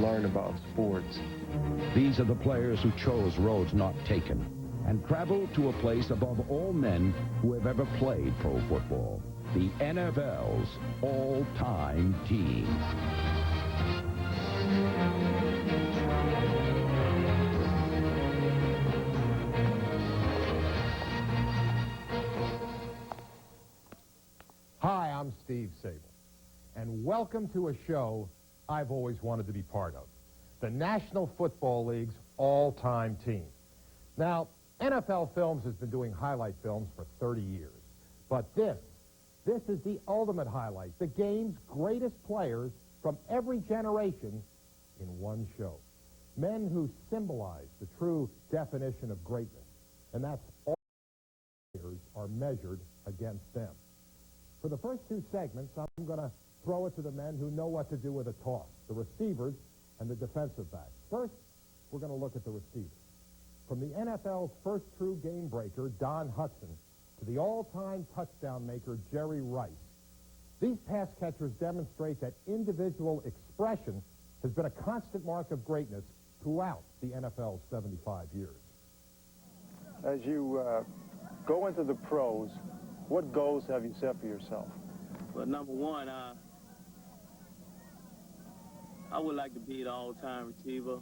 learn about sports. These are the players who chose roads not taken and traveled to a place above all men who have ever played pro football. The NFL's all-time team. Hi, I'm Steve Sabol, and welcome to a show I've always wanted to be part of, the National Football League's all-time team. Now, NFL Films has been doing highlight films for 30 years, but this is the ultimate highlight, the game's greatest players from every generation in one show. Men who symbolize the true definition of greatness, and that's all players are measured against them. For the first two segments, I'm going to throw it to the men who know what to do with a toss, the receivers and the defensive backs. First, we're going to look at the receivers. From the NFL's first true game breaker, Don Hutson, to the all-time touchdown maker, Jerry Rice. These pass catchers demonstrate that individual expression has been a constant mark of greatness throughout the NFL's 75 years. As you go into the pros, what goals have you set for yourself? Well, number one, I would like to be the all-time receiver.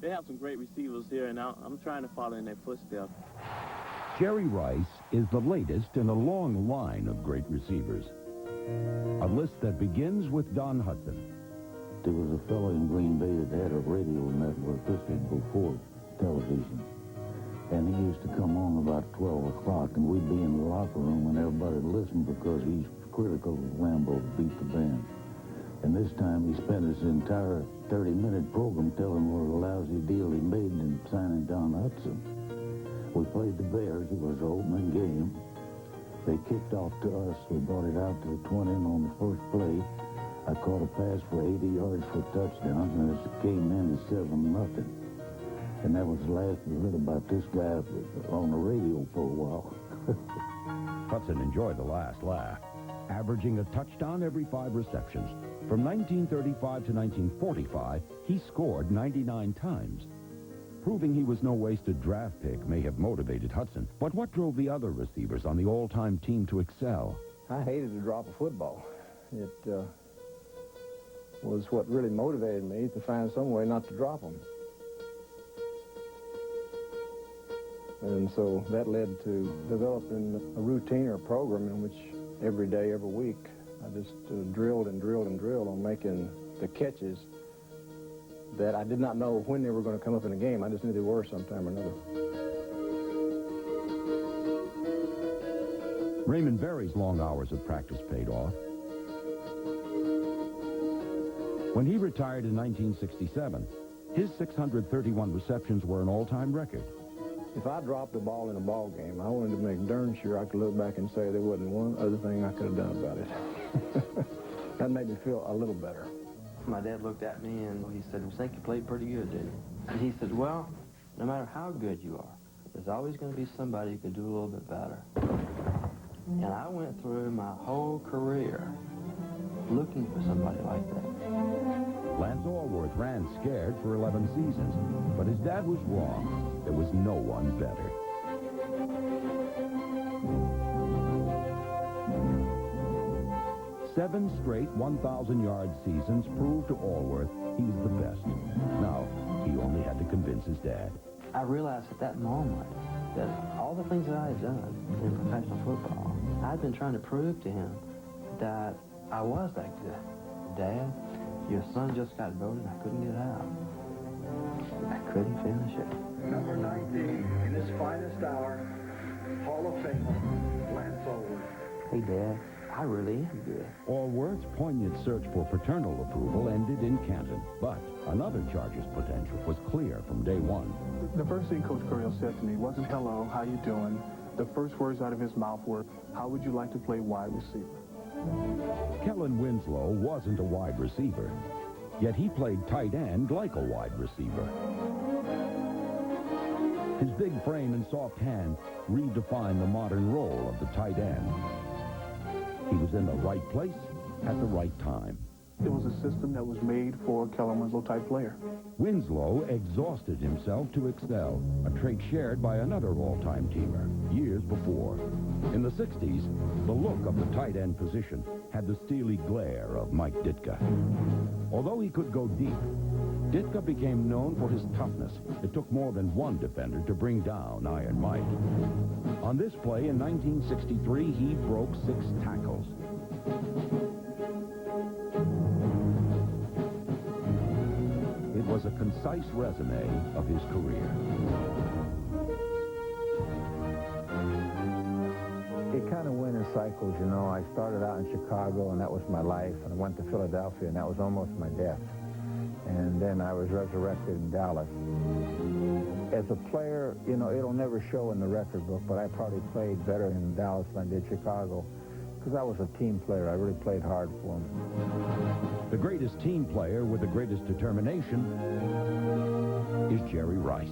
They have some great receivers here, and I'm trying to follow in their footsteps. Jerry Rice is the latest in a long line of great receivers. A list that begins with Don Hutson. There was a fellow in Green Bay that had a radio network. This was before television. And he used to come on about 12 o'clock, and we'd be in the locker room and everybody would listen because he's critical of Lambeau to beat the band. And this time he spent his entire 30-minute program telling what a lousy deal he made in signing Don Hutson. We played the Bears. It was the opening game. They kicked off to us. We brought it out to the 20 on the first play. I caught a pass for 80 yards for a touchdown, and it came in at 7-0. And that was the last we heard about this guy on the radio for a while. Hutson enjoyed the last laugh, averaging a touchdown every 5 receptions. From 1935 to 1945, he scored 99 times. Proving he was no wasted draft pick may have motivated Hutson, but what drove the other receivers on the all-time team to excel? I hated to drop a football. It was what really motivated me to find some way not to drop them. And so that led to developing a routine or a program in which every day, every week, I just drilled and drilled and drilled on making the catches that I did not know when they were going to come up in the game. I just knew they were sometime or another. Raymond Berry's long hours of practice paid off. When he retired in 1967, his 631 receptions were an all-time record. If I dropped a ball in a ball game, I wanted to make darn sure I could look back and say there wasn't one other thing I could have done about it. That made me feel a little better. My dad looked at me and he said, "I think you played pretty good, didn't you?" And he said, "Well, no matter how good you are, there's always going to be somebody who could do a little bit better." And I went through my whole career looking for somebody like that. Lance Allworth ran scared for 11 seasons, but his dad was wrong. There was no one better. Seven straight 1,000-yard seasons proved to Allworth he's the best. Now, he only had to convince his dad. I realized at that moment that all the things that I had done in professional football, I'd been trying to prove to him that I was that good. Dad, your son just got voted. I couldn't get out. I couldn't finish it. Number 19, in his finest hour, Hall of Famer, Lance Allworth. Hey, Dad, I really am good. Allworth's poignant search for paternal approval ended in Canton, but another Chargers potential was clear from day one. The first thing Coach Coryell said to me wasn't, "Hello, how you doing?" The first words out of his mouth were, "How would you like to play wide receiver?" Kellen Winslow wasn't a wide receiver, yet he played tight end like a wide receiver. His big frame and soft hand redefined the modern role of the tight end. He was in the right place at the right time. It was a system that was made for a Keller Winslow-type player. Winslow exhausted himself to excel, a trait shared by another all-time teamer years before. In the 60s, the look of the tight end position had the steely glare of Mike Ditka. Although he could go deep, Ditka became known for his toughness. It took more than one defender to bring down Iron Mike. On this play in 1963, he broke 6 tackles. It was a concise resume of his career. It kind of went in cycles, you know. I started out in Chicago, and that was my life. And I went to Philadelphia, and that was almost my death. And then I was resurrected in Dallas. As a player, you know, it'll never show in the record book, but I probably played better in Dallas than I did Chicago, because I was a team player. I really played hard for them. The greatest team player with the greatest determination is Jerry Rice.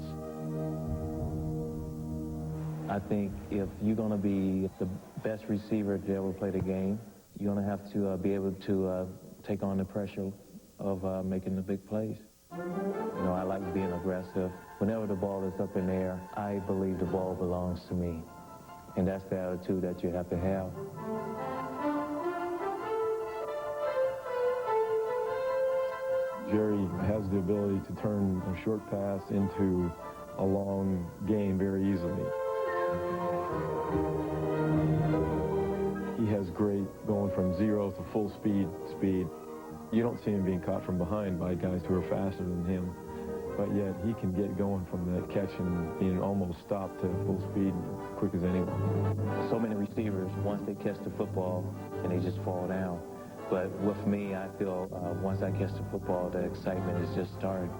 I think if you're going to be the best receiver to ever play the game, you're going to have to be able to take on the pressure of making the big plays. You know, I like being aggressive. Whenever the ball is up in the air, I believe the ball belongs to me. And that's the attitude that you have to have. Jerry has the ability to turn a short pass into a long game very easily. He has great going from 0 to full speed. You don't see him being caught from behind by guys who are faster than him, but yet he can get going from that catch and being almost stopped to full speed quick as anyone. So many receivers, once they catch the football, and they just fall down. But with me, I feel once I catch the football, the excitement is just started.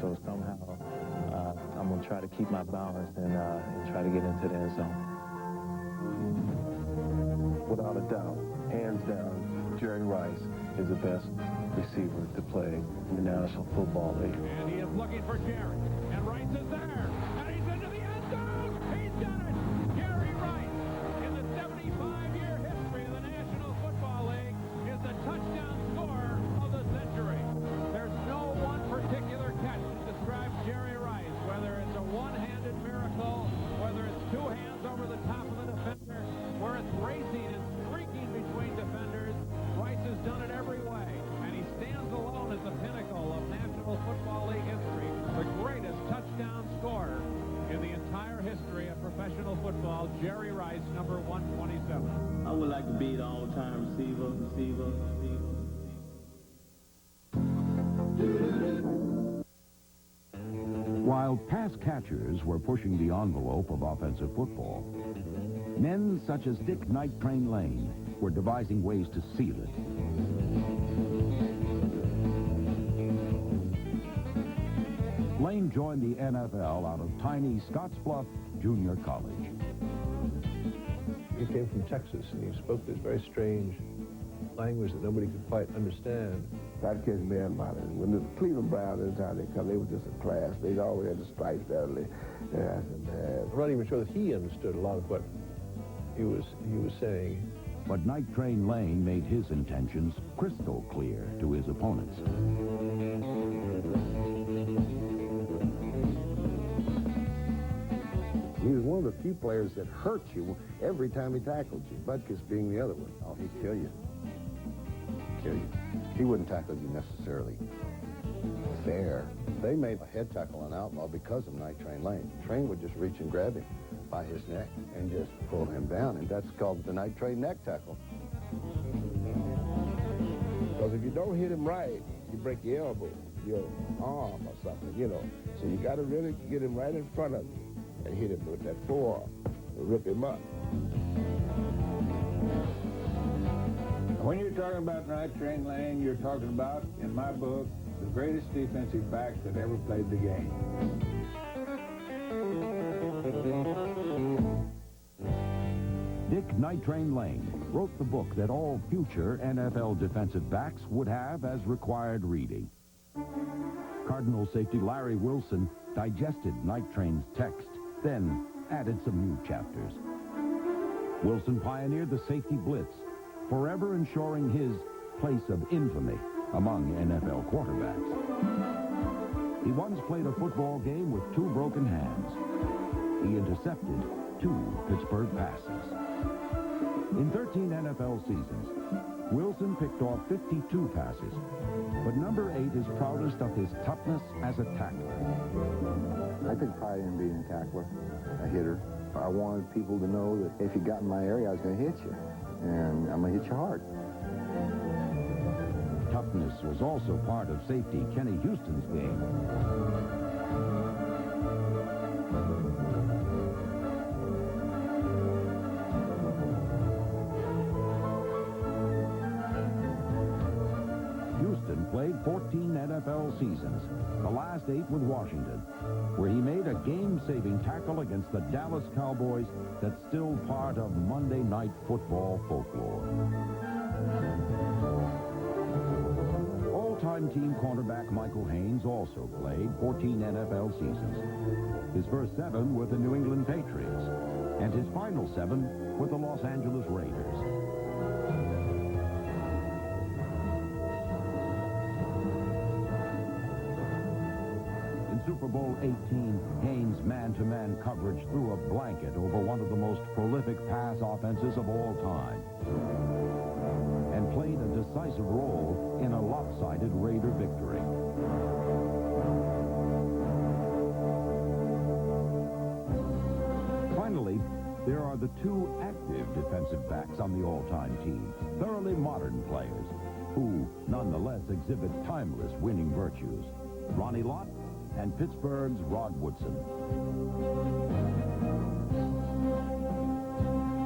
So somehow, I'm going to try to keep my balance and try to get into the end zone. Without a doubt, hands down, Jerry Rice is the best receiver to play in the National Football League. And he is looking for Jerry, and Rice is there, and he's into the end zone. He's done it. Jerry Rice, in the 75-year history of the National Football League, is the touchdown scorer of the century. There's no one particular catch that describes Jerry Rice, whether it's a one-handed miracle, whether it's 2 hands over the top of the defender, where it's racing and streaking between defenders. Rice has done it every way, and he stands alone as the pinnacle of National Football League history, the greatest touchdown scorer in the entire history of professional football. Jerry Rice, number 127. I would like to be the all-time receiver. While pass catchers were pushing the envelope of offensive football, men such as Dick Night Train Lane were devising ways to seal it. Lane joined the NFL out of tiny Scottsbluff Junior College. He came from Texas, and he spoke this very strange language that nobody could quite understand. That kid's man about it. When the Cleveland Browns, every time they come, they were just a class. They always had the stripes there. I'm not even sure that he understood a lot of what he was saying. But Night Train Lane made his intentions crystal clear to his opponents. He was one of the few players that hurt you every time he tackled you, Butkus being the other one. Oh, he'd kill you. Kill you. He wouldn't tackle you necessarily fair. They made a head tackle on Outlaw because of Night Train Lane. Train would just reach and grab him by his neck and just pull him down, and that's called the Night Train neck tackle. Because if you don't hit him right, you break your elbow, your arm or something, you know. So you got to really get him right in front of you and hit him with that forearm and rip him up. When you're talking about Night Train Lane, you're talking about, in my book, the greatest defensive back that ever played the game. Dick Night Train Lane wrote the book that all future NFL defensive backs would have as required reading. Cardinal safety Larry Wilson digested Night Train's text, then added some new chapters. Wilson pioneered the safety blitz, forever ensuring his place of infamy among NFL quarterbacks. He once played a football game with 2 broken hands. He intercepted 2 Pittsburgh passes. In 13 NFL seasons, Wilson picked off 52 passes, but number 8 is proudest of his toughness as a tackler. I took pride in being a tackler, a hitter. I wanted people to know that if you got in my area, I was going to hit you, and I'm going to hit you hard. Toughness was also part of safety Kenny Houston's game. Houston played 14 NFL seasons, the last 8 with Washington, where he made a game-saving tackle against the Dallas Cowboys that's still part of Monday Night Football folklore. All-time team cornerback Michael Haynes also played 14 NFL seasons. His first 7 with the New England Patriots, and his final 7 with the Los Angeles Raiders. In Super Bowl 18, Haynes' man-to-man coverage threw a blanket over one of the most prolific pass offenses of all time, and played a decisive role in a lopsided Raider victory. Finally, there are the 2 active defensive backs on the all-time team, thoroughly modern players, who nonetheless exhibit timeless winning virtues. Ronnie Lott and Pittsburgh's Rod Woodson.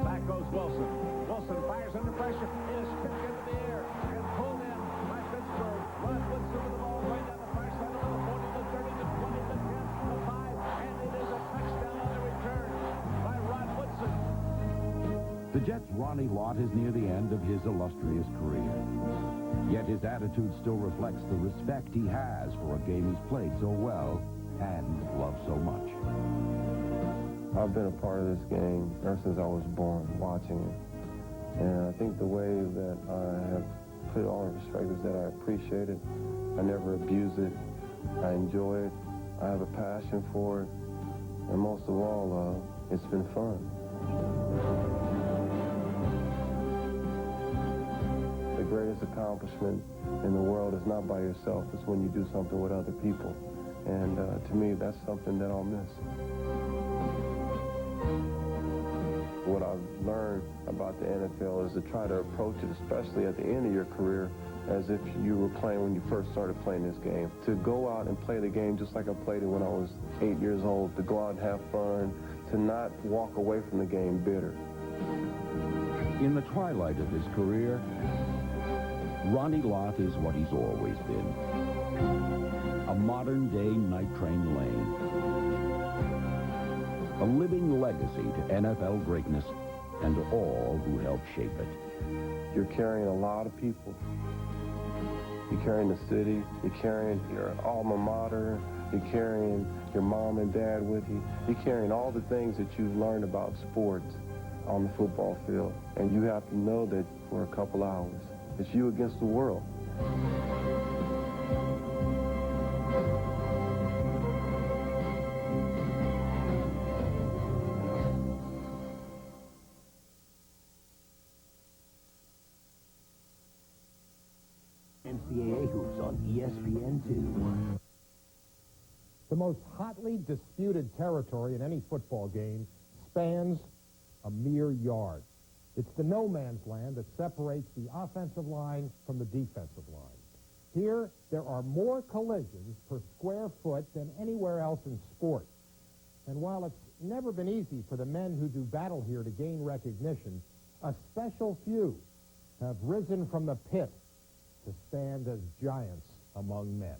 Back goes Wilson. Wilson fires under pressure. Is kicked into the air and pulled in by Pittsburgh. Rod Woodson with the ball right down the far side of the 40 to 30 to 20 to 10 to 5, and it is a touchdown on the return by Rod Woodson. The Jets' Ronnie Lott is near the end of his illustrious career. Yet his attitude still reflects the respect he has for a game he's played so well and loved so much. I've been a part of this game ever since I was born, watching it. And I think the way that I have put it all in respect is that I appreciate it. I never abuse it. I enjoy it. I have a passion for it. And most of all, it's been fun. The greatest accomplishment in the world is not by yourself. It's when you do something with other people. And to me, that's something that I'll miss. What I've learned about the NFL is to try to approach it, especially at the end of your career, as if you were playing when you first started playing this game. To go out and play the game just like I played it when I was 8 years old, to go out and have fun, to not walk away from the game bitter. In the twilight of his career, Ronnie Lott is what he's always been. A modern-day Night Train Lane. A living legacy to NFL greatness and to all who helped shape it. You're carrying a lot of people. You're carrying the city. You're carrying your alma mater. You're carrying your mom and dad with you. You're carrying all the things that you've learned about sports on the football field. And you have to know that for a couple hours. It's you against the world. NCAA Hoops on ESPN2. The most hotly disputed territory in any football game spans a mere yard. It's the no man's land that separates the offensive line from the defensive line. Here, there are more collisions per square foot than anywhere else in sport. And while it's never been easy for the men who do battle here to gain recognition, a special few have risen from the pit to stand as giants among men.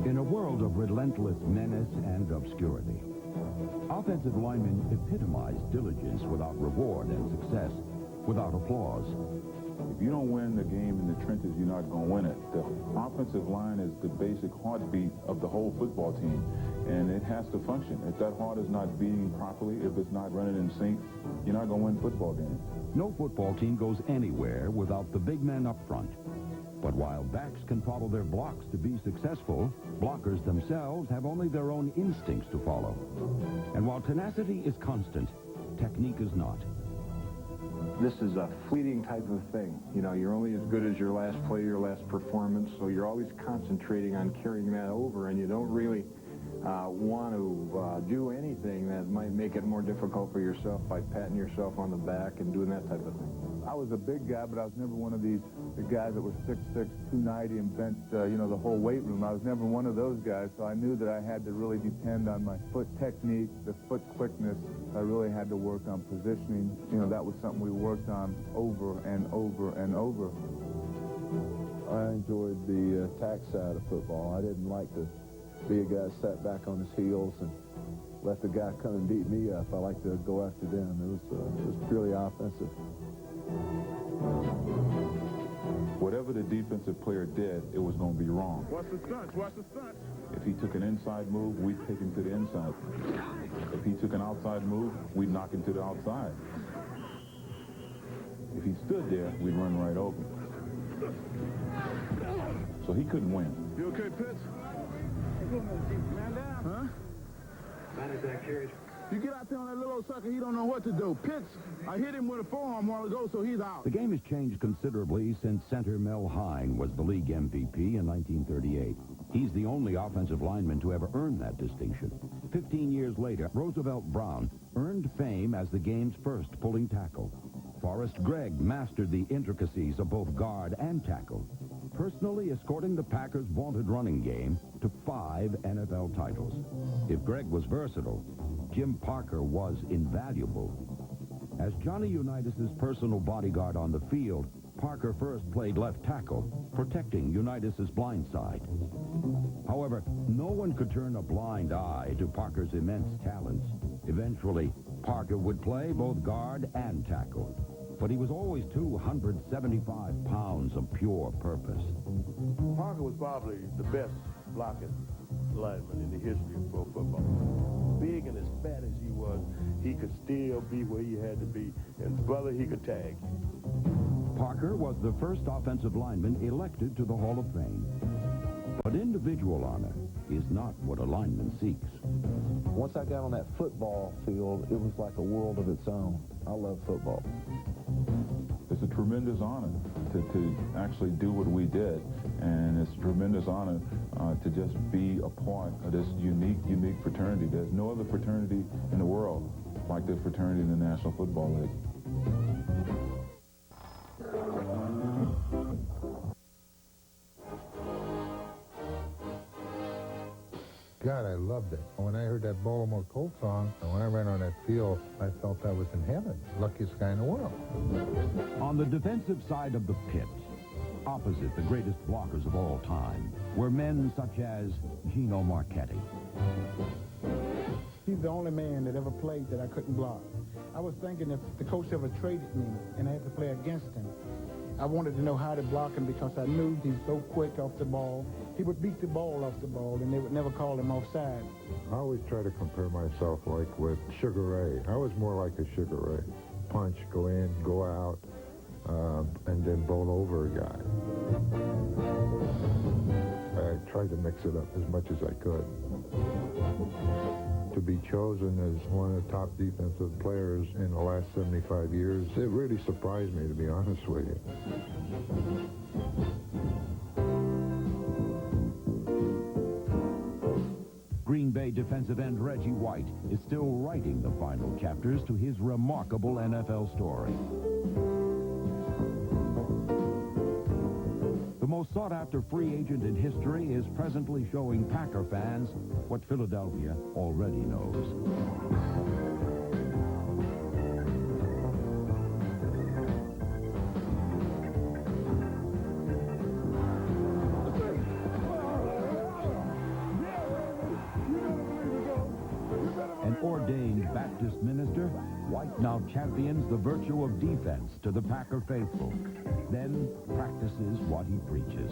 In a world of relentless menace and obscurity, offensive linemen epitomize diligence without reward and success without applause. If you don't win the game in the trenches, you're not going to win it. The offensive line is the basic heartbeat of the whole football team. and it has to function. If that heart is not beating properly, if it's not running in sync, you're not going to win football games. No football team goes anywhere without the big men up front. But while backs can follow their blocks to be successful, blockers themselves have only their own instincts to follow. And while tenacity is constant, technique is not. This is a fleeting type of thing. You know, you're only as good as your last play, your last performance, so you're always concentrating on carrying that over, and you don't really want to do anything that might make it more difficult for yourself by patting yourself on the back and doing that type of thing. I was a big guy, but I was never one of the guys that was 6'6", 290 and bent, you know, the whole weight room. I was never one of those guys, so I knew that I had to really depend on my foot technique, the foot quickness. I really had to work on positioning. You know, that was something we worked on over and over and over. I enjoyed the attack side of football. I didn't like to be a guy sat back on his heels and let the guy come and beat me up. I like to go after them. It was purely offensive. Whatever the defensive player did, it was going to be wrong. Watch the stunts, watch the stunts. If he took an inside move, we'd take him to the inside. If he took an outside move, we'd knock him to the outside. If he stood there, we'd run right over him. So he couldn't win. You okay, Pitts? Man down. Huh? Manage that carriage. You get out there on that little sucker, he don't know what to do. Pitts, I hit him with a forearm a while ago, so he's out. The game has changed considerably since center Mel Hein was the league MVP in 1938. He's the only offensive lineman to ever earn that distinction. 15 years later, Roosevelt Brown earned fame as the game's first pulling tackle. Forrest Gregg mastered the intricacies of both guard and tackle, personally escorting the Packers' vaunted running game to 5 NFL titles. If Gregg was versatile, Jim Parker was invaluable. As Johnny Unitas' personal bodyguard on the field, Parker first played left tackle, protecting Unitas' blind side. However, no one could turn a blind eye to Parker's immense talents. Eventually, Parker would play both guard and tackle, but he was always 275 pounds of pure purpose. Parker was probably the best blocking lineman in the history of pro football. Big and as fat as he was, he could still be where he had to be, and brother, he could tag. Parker was the first offensive lineman elected to the Hall of Fame. But individual honor is not what a lineman seeks. Once I got on that football field, it was like a world of its own. I love football. It's a tremendous honor to actually do what we did, and it's a tremendous honor to just be a part of this unique fraternity. There's no other fraternity in the world like this fraternity in the National Football League. God, I loved it. When I heard that Baltimore Colt song, and when I ran on that field, I felt I was in heaven. Luckiest guy in the world. On the defensive side of the pit, opposite the greatest blockers of all time, were men such as Gino Marchetti. He's the only man that ever played that I couldn't block. I was thinking if the coach ever traded me and I had to play against him, I wanted to know how to block him because I knew he's so quick off the ball. He would beat the ball off the ball, and they would never call him offside. I always try to compare myself like with Sugar Ray. I was more like a Sugar Ray. Punch, go in, go out, and then bowl over a guy. I tried to mix it up as much as I could. To be chosen as one of the top defensive players in the last 75 years, it really surprised me, to be honest with you. Green Bay defensive end Reggie White is still writing the final chapters to his remarkable NFL story. The most sought-after free agent in history is presently showing Packer fans what Philadelphia already knows. An ordained Baptist minister, White now champions the virtue of defense to the Packer faithful, then practices what he preaches.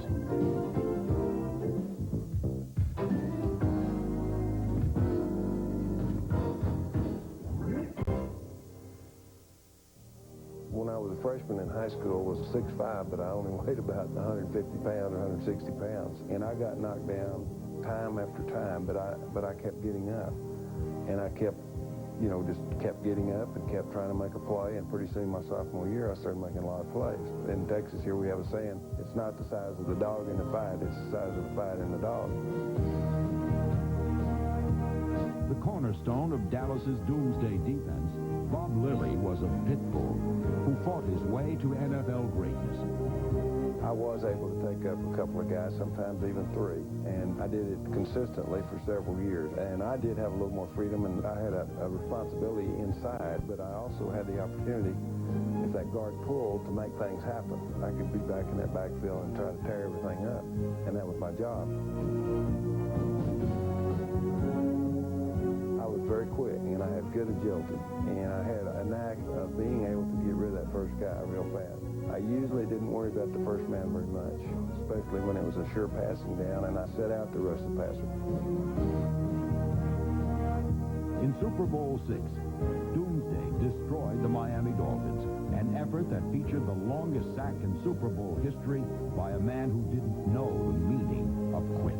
freshman in high school was 6'5", but I only weighed about 150 pounds or 160 pounds. And I got knocked down time after time, but I kept getting up. And I kept, you know, just kept getting up and kept trying to make a play. And pretty soon my sophomore year, I started making a lot of plays. In Texas here, we have a saying, it's not the size of the dog in the fight, it's the size of the fight in the dog. The cornerstone of Dallas's doomsday defense, Bob Lilly was a pit bull who fought his way to NFL greatness. I was able to take up a couple of guys, sometimes even 3, and I did it consistently for several years. And I did have a little more freedom, and I had a responsibility inside, but I also had the opportunity, if that guard pulled, to make things happen. I could be back in that backfield and try to tear everything up, and that was my job. I was very quick, and I had good agility, and I had a knack of being able to get rid of that first guy real fast. I usually didn't worry about the first man very much, especially when it was a sure passing down, and I set out to rush the passer. In Super Bowl VI, Doomsday destroyed the Miami Dolphins, an effort that featured the longest sack in Super Bowl history by a man who didn't know the meaning of quit.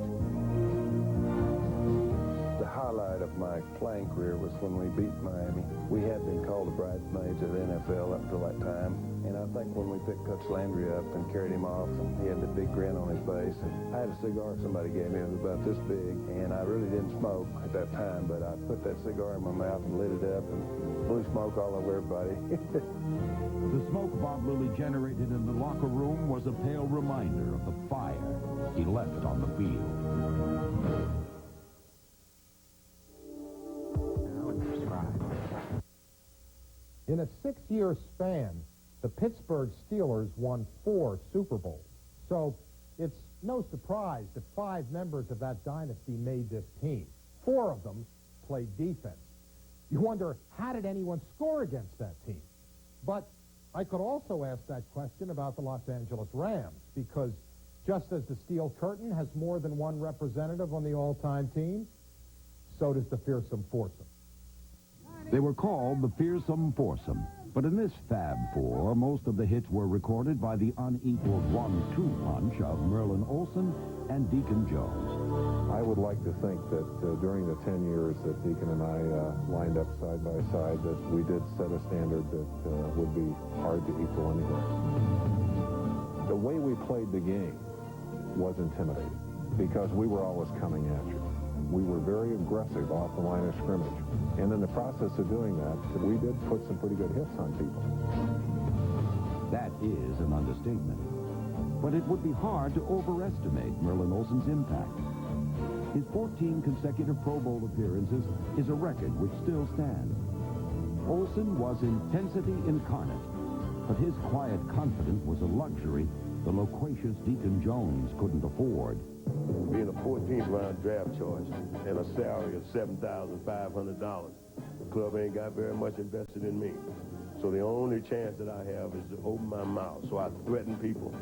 The highlight of my playing career was when we beat Miami. We had been called the bridesmaids of the NFL up till that time, and I think when we picked Coach Landry up and carried him off, and he had the big grin on his face, and I had a cigar somebody gave me. It was about this big, and I really didn't smoke at that time, but I put that cigar in my mouth and lit it up and blew smoke all over everybody. The smoke Bob Lilly generated in the locker room was a pale reminder of the fire he left on the field. In a 6-year span, the Pittsburgh Steelers won 4 Super Bowls. So it's no surprise that 5 members of that dynasty made this team. 4 of them played defense. You wonder, how did anyone score against that team? But I could also ask that question about the Los Angeles Rams, because just as the Steel Curtain has more than one representative on the all-time team, so does the Fearsome Foursome. They were called the Fearsome Foursome, but in this Fab Four, most of the hits were recorded by the unequaled 1-2 punch of Merlin Olsen and Deacon Jones. I would like to think that during the 10 years that Deacon and I lined up side by side, that we did set a standard that would be hard to equal anywhere. The way we played the game was intimidating because we were always coming at you. We were very aggressive off the line of scrimmage. And in the process of doing that, we did put some pretty good hits on people. That is an understatement. But it would be hard to overestimate Merlin Olsen's impact. His 14 consecutive Pro Bowl appearances is a record which still stands. Olsen was intensity incarnate, but his quiet confidence was a luxury the loquacious Deacon Jones couldn't afford. Being a 14th round draft choice and a salary of $7,500, the club ain't got very much invested in me. So the only chance that I have is to open my mouth. So I threatened people.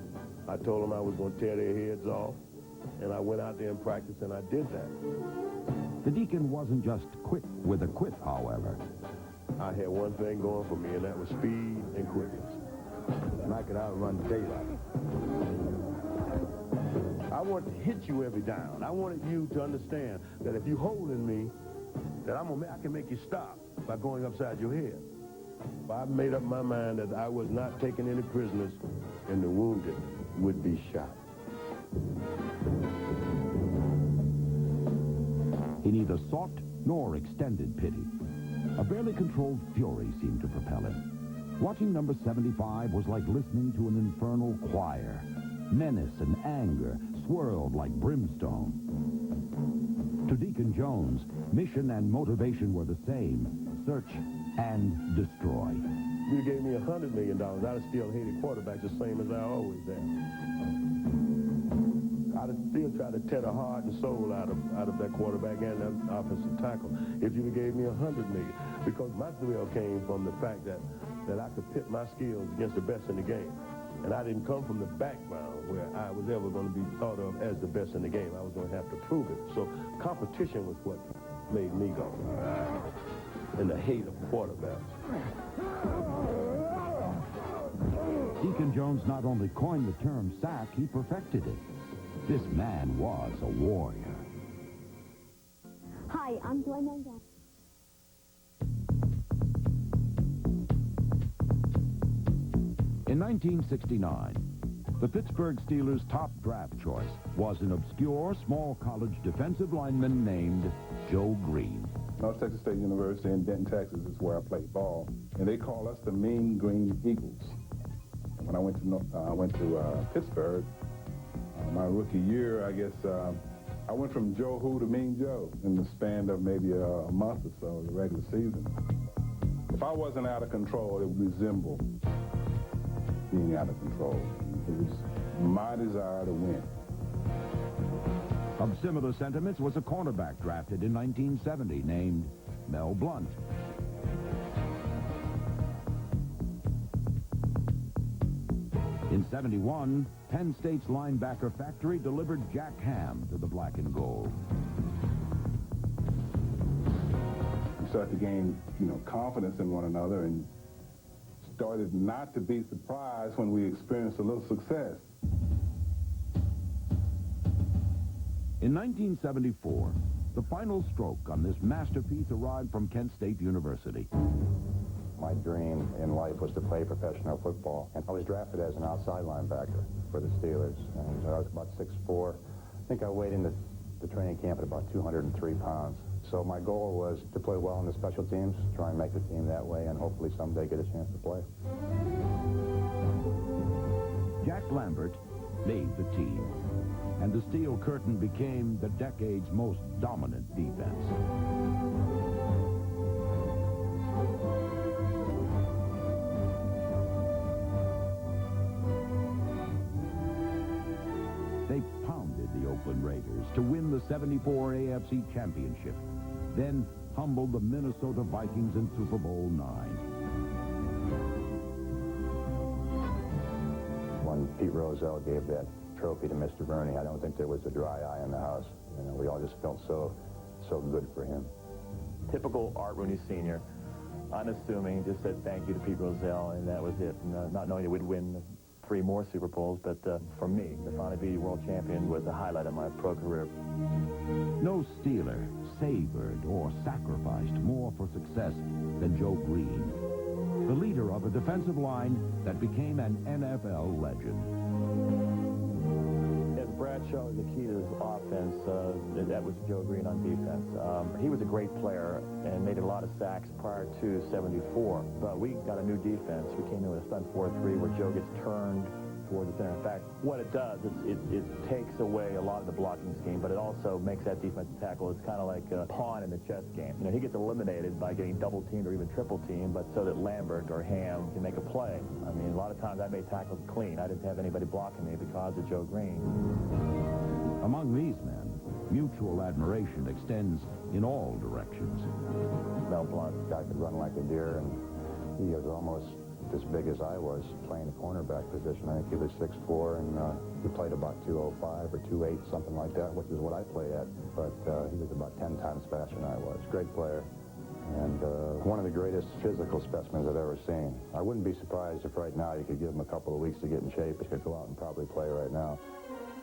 I told them I was going to tear their heads off, and I went out there and practiced, and I did that. The Deacon wasn't just quick with a quip, however. I had one thing going for me, and that was speed and quickness. And I could outrun daylight. I wanted to hit you every down. I wanted you to understand that if you holding me, that I can make you stop by going upside your head. I made up my mind that I was not taking any prisoners, and the wounded would be shot. He neither sought nor extended pity. A barely controlled fury seemed to propel him. Watching number 75 was like listening to an infernal choir. Menace and anger swirled like brimstone. To Deacon Jones, mission and motivation were the same: search and destroy. If you gave me $100 million, I'd have still hated quarterbacks the same as I always have. I'd have still tried to tear the heart and soul out of that quarterback and that offensive tackle if you gave me $100 million. Because my thrill came from the fact that I could pit my skills against the best in the game. And I didn't come from the background where I was ever going to be thought of as the best in the game. I was going to have to prove it. So competition was what made me go. And the hate of quarterbacks. Deacon Jones not only coined the term sack, he perfected it. This man was a warrior. Hi, I'm Joy Mangan. In 1969, the Pittsburgh Steelers' top draft choice was an obscure small college defensive lineman named Joe Green. North Texas State University in Denton, Texas is where I played ball, and they call us the Mean Green Eagles. And when I went to Pittsburgh, my rookie year, I guess I went from Joe Who to Mean Joe in the span of maybe a month or so of the regular season. If I wasn't out of control, it would resemble being out of control. It was my desire to win. Of similar sentiments was a cornerback drafted in 1970 named Mel Blount. In 71, Penn State's linebacker factory delivered Jack Ham to the black and gold. We started to gain, confidence in one another and started not to be surprised when we experienced a little success. In 1974, the final stroke on this masterpiece arrived from Kent State University. My dream in life was to play professional football, and I was drafted as an outside linebacker for the Steelers, and I was about 6'4". I think I weighed into the training camp at about 203 pounds. So my goal was to play well in the special teams, try and make the team that way, and hopefully someday get a chance to play. Jack Lambert made the team, and the Steel Curtain became the decade's most dominant defense. They pounded the Oakland Raiders to win the '74 AFC Championship, then humbled the Minnesota Vikings in Super Bowl IX. When Pete Rozelle gave that trophy to Mr. Verney, I don't think there was a dry eye in the house. We all just felt so good for him. Typical Art Rooney Sr., unassuming, just said thank you to Pete Rozelle, and that was it. And, not knowing he would win 3 more Super Bowls, but for me, to finally be world champion was the highlight of my pro career. No Steeler savored or sacrificed more for success than Joe Green, the leader of a defensive line that became an NFL legend. As Bradshaw was the key to his offense, that was Joe Green on defense. He was a great player and made a lot of sacks prior to '74, but we got a new defense. We came in with a stunt 4-3 where Joe gets turned toward the center. In fact, what it does is it takes away a lot of the blocking scheme, but it also makes that defensive tackle. It's kind of like a pawn in the chess game. He gets eliminated by getting double teamed or even triple teamed, but so that Lambert or Ham can make a play. I mean, a lot of times I made tackles clean. I didn't have anybody blocking me because of Joe Green. Among these men, mutual admiration extends in all directions. Mel Blount, guy could run like a deer, and he was almost as big as I was playing the cornerback position. I think he was 6'4", and he played about 205 or 2'8", something like that, which is what I play at. But he was about 10 times faster than I was. Great player, and one of the greatest physical specimens I've ever seen. I wouldn't be surprised if right now you could give him a couple of weeks to get in shape. He could go out and probably play right now.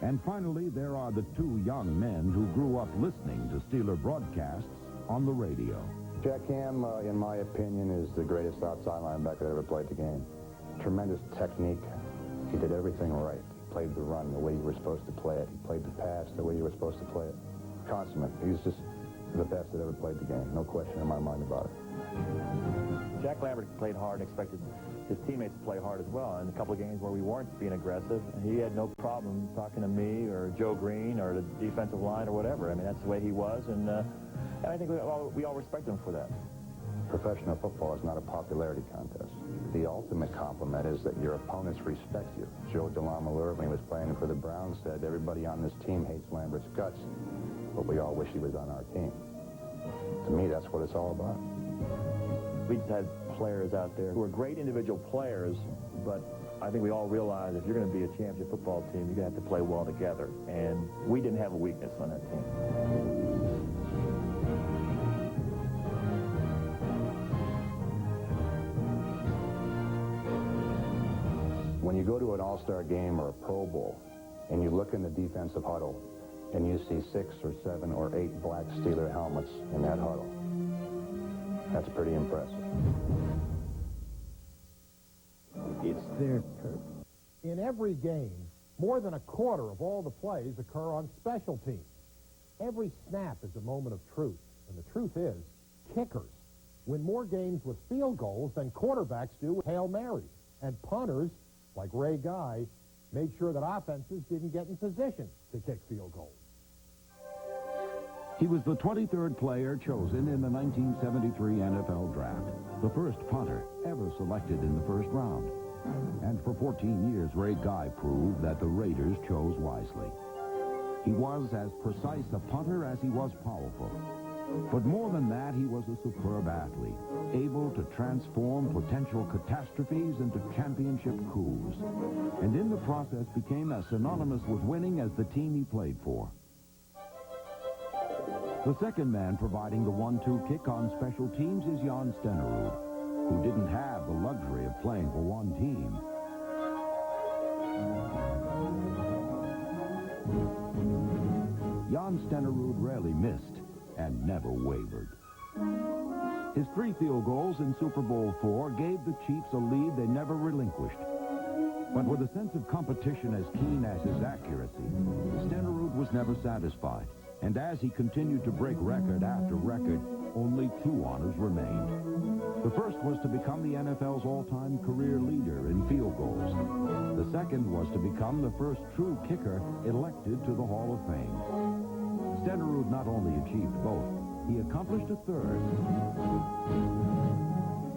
And finally, there are the 2 young men who grew up listening to Steeler broadcasts on the radio. Jack Ham, in my opinion, is the greatest outside linebacker that ever played the game. Tremendous technique. He did everything right. He played the run the way you were supposed to play it. He played the pass the way you were supposed to play it. Consummate. He's just the best that ever played the game. No question in my mind about it. Jack Lambert played hard and expected his teammates to play hard as well. In a couple of games where we weren't being aggressive, he had no problem talking to me or Joe Green or the defensive line or whatever. I mean, that's the way he was, and I think we all respect him for that. Professional football is not a popularity contest. The ultimate compliment is that your opponents respect you. Joe DeLamielleure, when he was playing for the Browns, said everybody on this team hates Lambert's guts, but we all wish he was on our team. To me, that's what it's all about. We just had players out there who were great individual players, but I think we all realize if you're going to be a championship football team, you're going to have to play well together. And we didn't have a weakness on that team. When you go to an all-star game or a Pro Bowl, and you look in the defensive huddle, and you see 6 or 7 or 8 black Steeler helmets in that huddle, that's pretty impressive. It's their turf. In every game, more than a quarter of all the plays occur on special teams. Every snap is a moment of truth, and the truth is, kickers win more games with field goals than quarterbacks do with Hail Marys. And punters, like Ray Guy, made sure that offenses didn't get in position to kick field goals. He was the 23rd player chosen in the 1973 NFL Draft, the first punter ever selected in the first round. And for 14 years, Ray Guy proved that the Raiders chose wisely. He was as precise a punter as he was powerful. But more than that, he was a superb athlete, able to transform potential catastrophes into championship coups, and in the process became as synonymous with winning as the team he played for. The second man providing the 1-2 kick on special teams is Jan Stenerud, who didn't have the luxury of playing for one team. Jan Stenerud rarely missed and never wavered. His 3 field goals in Super Bowl IV gave the Chiefs a lead they never relinquished. But with a sense of competition as keen as his accuracy, Stenerud was never satisfied. And as he continued to break record after record, only 2 honors remained. The first was to become the NFL's all-time career leader in field goals. The second was to become the first true kicker elected to the Hall of Fame. Stenerud not only achieved both, he accomplished a third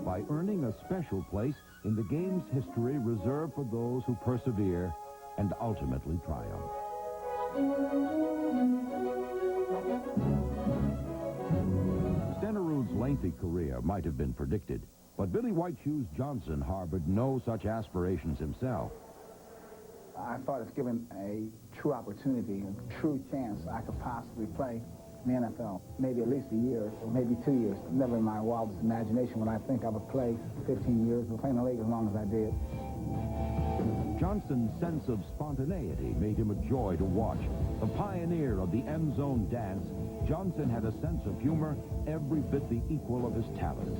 by earning a special place in the game's history reserved for those who persevere and ultimately triumph. Stenerud's lengthy career might have been predicted, but Billy White Shoes Johnson harbored no such aspirations himself. I thought it's given a true opportunity, a true chance I could possibly play in the NFL. Maybe at least a year, or maybe 2 years. Never in my wildest imagination would I think I would play 15 years, or play in the league as long as I did. Johnson's sense of spontaneity made him a joy to watch. The pioneer of the end zone dance, Johnson had a sense of humor every bit the equal of his talent.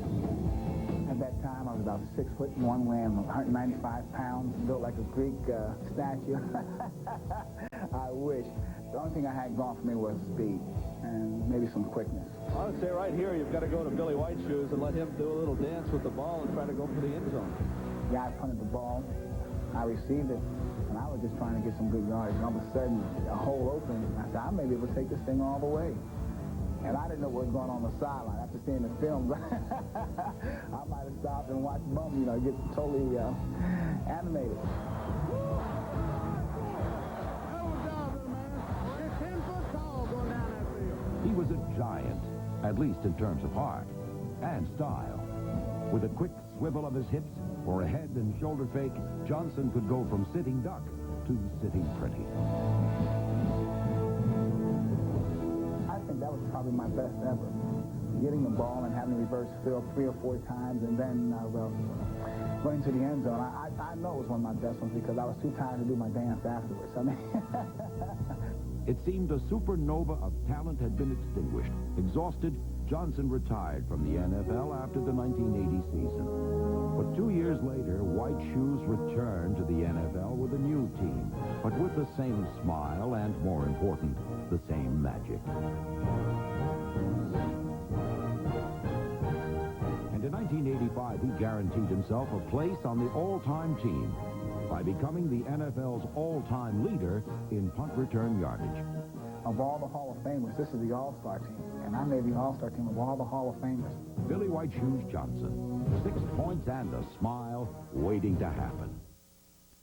At that time, I was about 6'1", weighing 195 pounds, built like a Greek statue. I wish. The only thing I had going for me was speed and maybe some quickness. I would say right here, you've got to go to Billy White Shoes and let him do a little dance with the ball and try to go for the end zone. Guy punted the ball. I received it, and I was just trying to get some good yards. And all of a sudden, a hole opened. I said, I may be able to take this thing all the way. And I didn't know what was going on the sideline. After seeing the film, I might have stopped and watched Bum, get totally animated. He was a giant, at least in terms of heart and style. With a quick swivel of his hips or a head and shoulder fake, Johnson could go from sitting duck to sitting pretty. I think that was probably my best ever. Getting the ball and having reverse field 3 or 4 times and then going to the end zone. I know it was one of my best ones because I was too tired to do my dance afterwards. I mean, it seemed a supernova of talent had been extinguished. Exhausted, Johnson retired from the NFL after the 1980 season. But 2 years later, White Shoes returned to the NFL with a new team, but with the same smile and, more important, the same magic. And in 1985, he guaranteed himself a place on the all-time team by becoming the NFL's all-time leader in punt return yardage. Of all the Hall of Famers, this is the All-Star team. And I made the All-Star team of all the Hall of Famers. Billy White Shoes Johnson. 6 points and a smile waiting to happen.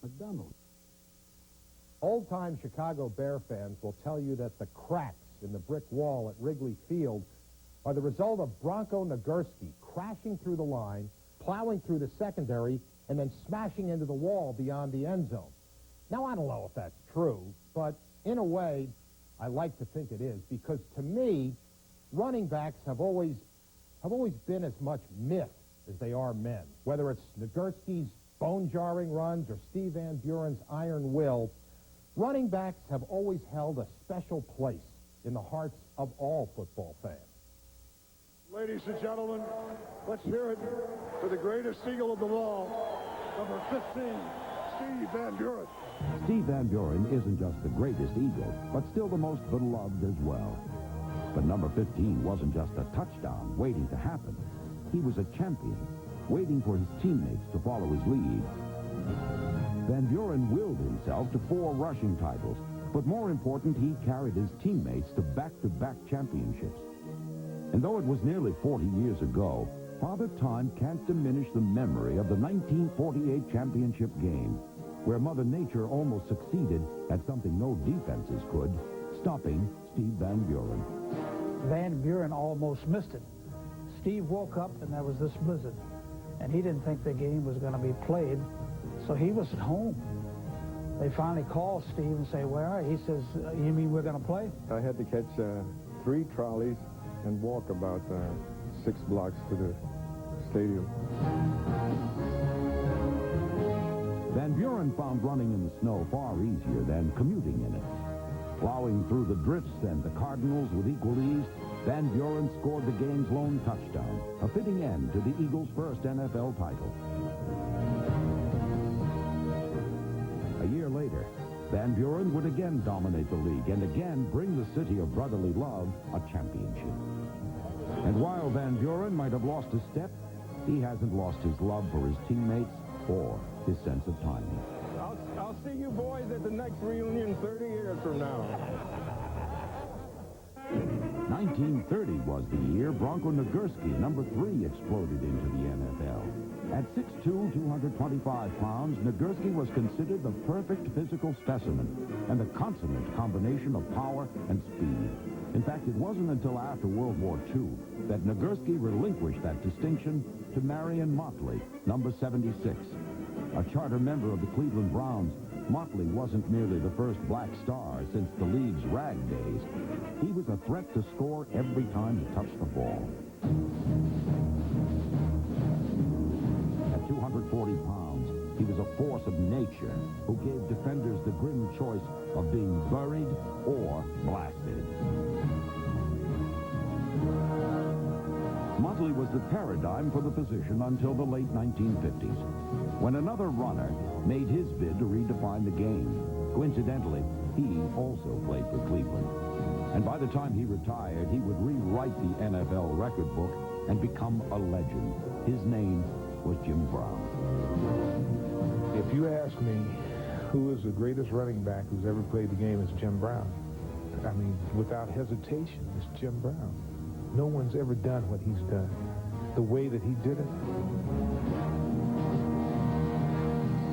McDonald. Old-time Chicago Bear fans will tell you that the cracks in the brick wall at Wrigley Field are the result of Bronco Nagurski crashing through the line, plowing through the secondary, and then smashing into the wall beyond the end zone. Now, I don't know if that's true, but in a way, I like to think it is, because to me, running backs have always been as much myth as they are men. Whether it's Nagurski's bone-jarring runs or Steve Van Buren's iron will, running backs have always held a special place in the hearts of all football fans. Ladies and gentlemen, let's hear it for the greatest Eagle of them all, number 15, Steve Van Buren. Steve Van Buren isn't just the greatest Eagle, but still the most beloved as well. But number 15 wasn't just a touchdown waiting to happen. He was a champion, waiting for his teammates to follow his lead. Van Buren willed himself to 4 rushing titles, but more important, he carried his teammates to back-to-back championships. And though it was nearly 40 years ago, Father Time can't diminish the memory of the 1948 championship game, where Mother Nature almost succeeded at something no defenses could, stopping Steve Van Buren. Van Buren almost missed it. Steve woke up and there was this blizzard, and he didn't think the game was going to be played, so he was at home. They finally called Steve and say, "Where are you?" He says, "You mean we're going to play?" I had to catch 3 trolleys and walk about 6 blocks to the stadium. Van Buren found running in the snow far easier than commuting in it. Plowing through the drifts and the Cardinals with equal ease, Van Buren scored the game's lone touchdown, a fitting end to the Eagles' first NFL title. A year later, Van Buren would again dominate the league and again bring the city of brotherly love a championship. And while Van Buren might have lost a step, he hasn't lost his love for his teammates or his sense of timing. I'll see you boys at the next reunion 30 years from now. 1930 was the year Bronco Nagurski, number 3, exploded into the NFL. At 6'2", 225 pounds, Nagurski was considered the perfect physical specimen and the consummate combination of power and speed. In fact, it wasn't until after World War II that Nagurski relinquished that distinction to Marion Motley, number 76. A charter member of the Cleveland Browns, Motley wasn't merely the first black star since the league's rag days. He was a threat to score every time he touched the ball. At 240 pounds, he was a force of nature who gave defenders the grim choice of being buried or blasted. Motley was the paradigm for the position until the late 1950s, when another runner made his bid to redefine the game. Coincidentally, he also played for Cleveland. And by the time he retired, he would rewrite the NFL record book and become a legend. His name was Jim Brown. If you ask me who is the greatest running back who's ever played the game, it's Jim Brown. I mean, without hesitation, it's Jim Brown. No one's ever done what he's done, the way that he did it.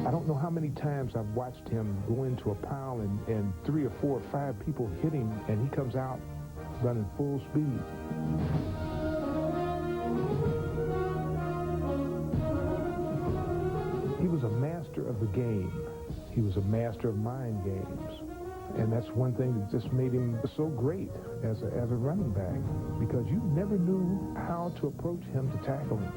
I don't know how many times I've watched him go into a pile and 3 or 4 or 5 people hit him, and he comes out running full speed. He was a master of the game. He was a master of mind games. And that's one thing that just made him so great as a running back, because you never knew how to approach him to tackle him.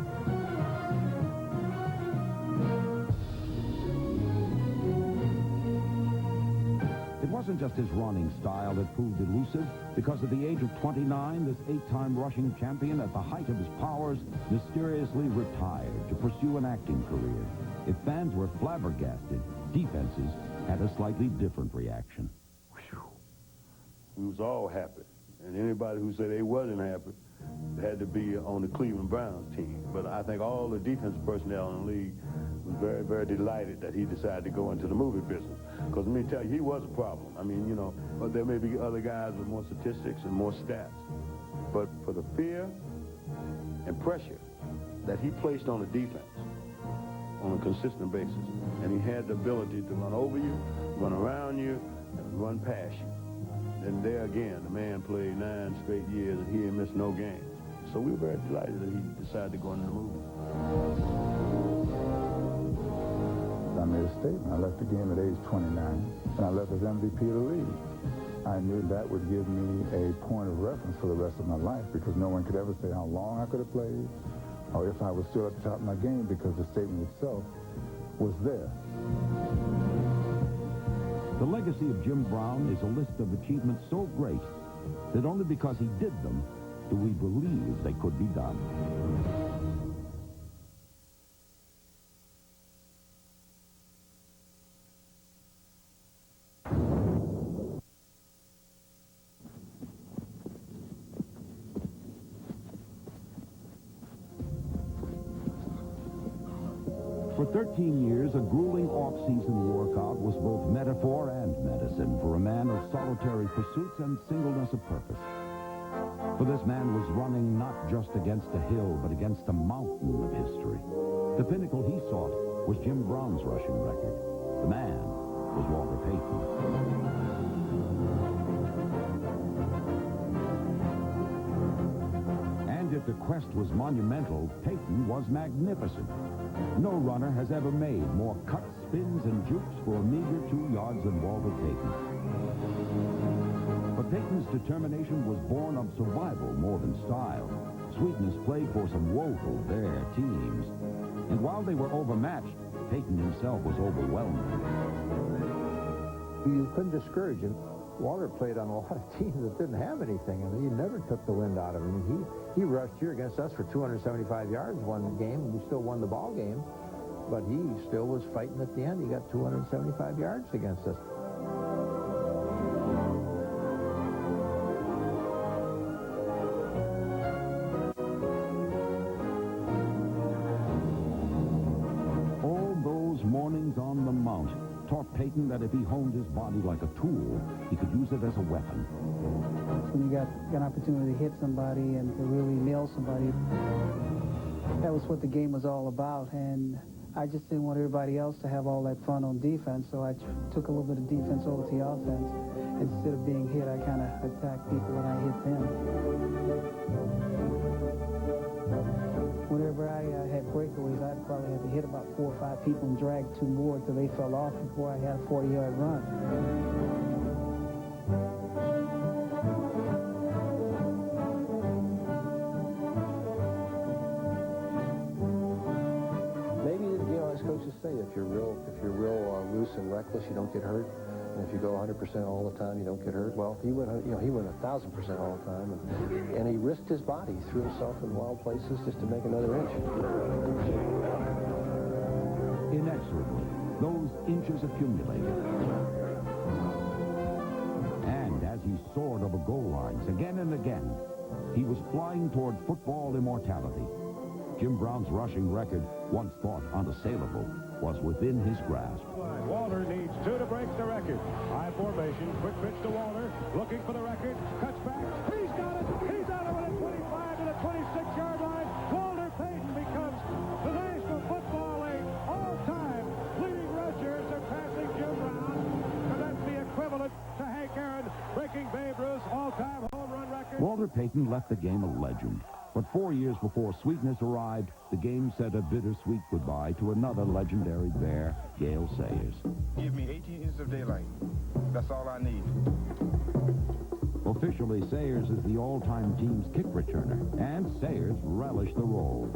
It wasn't just his running style that proved elusive. Because at the age of 29, this 8-time rushing champion, at the height of his powers, mysteriously retired to pursue an acting career. If fans were flabbergasted, defenses had a slightly different reaction. We was all happy. And anybody who said they wasn't happy had to be on the Cleveland Browns team. But I think all the defensive personnel in the league was very, very delighted that he decided to go into the movie business. Because let me tell you, he was a problem. I mean, you know, there may be other guys with more statistics and more stats. But for the fear and pressure that he placed on the defense on a consistent basis, and he had the ability to run over you, run around you, and run past you. And there again, the man played 9 straight years, and he didn't miss no games. So we were very delighted that he decided to go into the movie. I made a statement. I left the game at age 29, and I left as MVP of the league. I knew that would give me a point of reference for the rest of my life, because no one could ever say how long I could have played, or if I was still at the top of my game, because the statement itself was there. The legacy of Jim Brown is a list of achievements so great that only because he did them do we believe they could be done. For 13 years, a grueling off-season workout was both metaphor and medicine for a man of solitary pursuits and singleness of purpose. For this man was running not just against a hill, but against a mountain of history. The pinnacle he sought was Jim Brown's rushing record. The man was Walter Payton. And if the quest was monumental, Payton was magnificent. No runner has ever made more cuts, spins, and jukes for a meager 2 yards than Walter Payton. But Payton's determination was born of survival more than style. Sweetness played for some woeful, bare teams. And while they were overmatched, Payton himself was overwhelmed. You couldn't discourage him. Walter played on a lot of teams that didn't have anything. I mean, he never took the wind out of him. He rushed here against us for 275 yards one game, and we still won the ball game. But he still was fighting at the end. He got 275 yards against us. All those mornings on the mount taught Payton that if he honed his body like a tool, he could use it as a weapon. When you got an opportunity to hit somebody and to really nail somebody, that was what the game was all about. And I just didn't want everybody else to have all that fun on defense, so I took a little bit of defense over to the offense. Instead of being hit, I kind of attacked people and I hit them. Whenever I had breakaways, I'd probably have to hit about 4 or 5 people and drag 2 more till they fell off before I had a 40-yard run. Maybe, as coaches say, if you're real loose and reckless, you don't get hurt. And if you go 100% all the time, you don't get hurt. Well, he went 1,000% all the time, and he risked his body, threw himself in wild places just to make another inch. Inexorably, those inches accumulated. And as he soared over goal lines again and again, he was flying toward football immortality. Jim Brown's rushing record, once thought unassailable, was within his grasp. Walter needs 2 to break the record. High formation, quick pitch to Walter, looking for the record, cuts back, he's got it, he's out of it at 25 to the 26-yard line. Walter Payton becomes the National Football League all-time leading rusher, surpassing Jim Brown, and that's the equivalent to Hank Aaron breaking Babe Ruth's all-time home run record. Walter Payton left the game a legend. But 4 years before Sweetness arrived, the game said a bittersweet goodbye to another legendary bear, Gale Sayers. Give me 18 inches of daylight. That's all I need. Officially, Sayers is the all-time team's kick returner, and Sayers relished the role.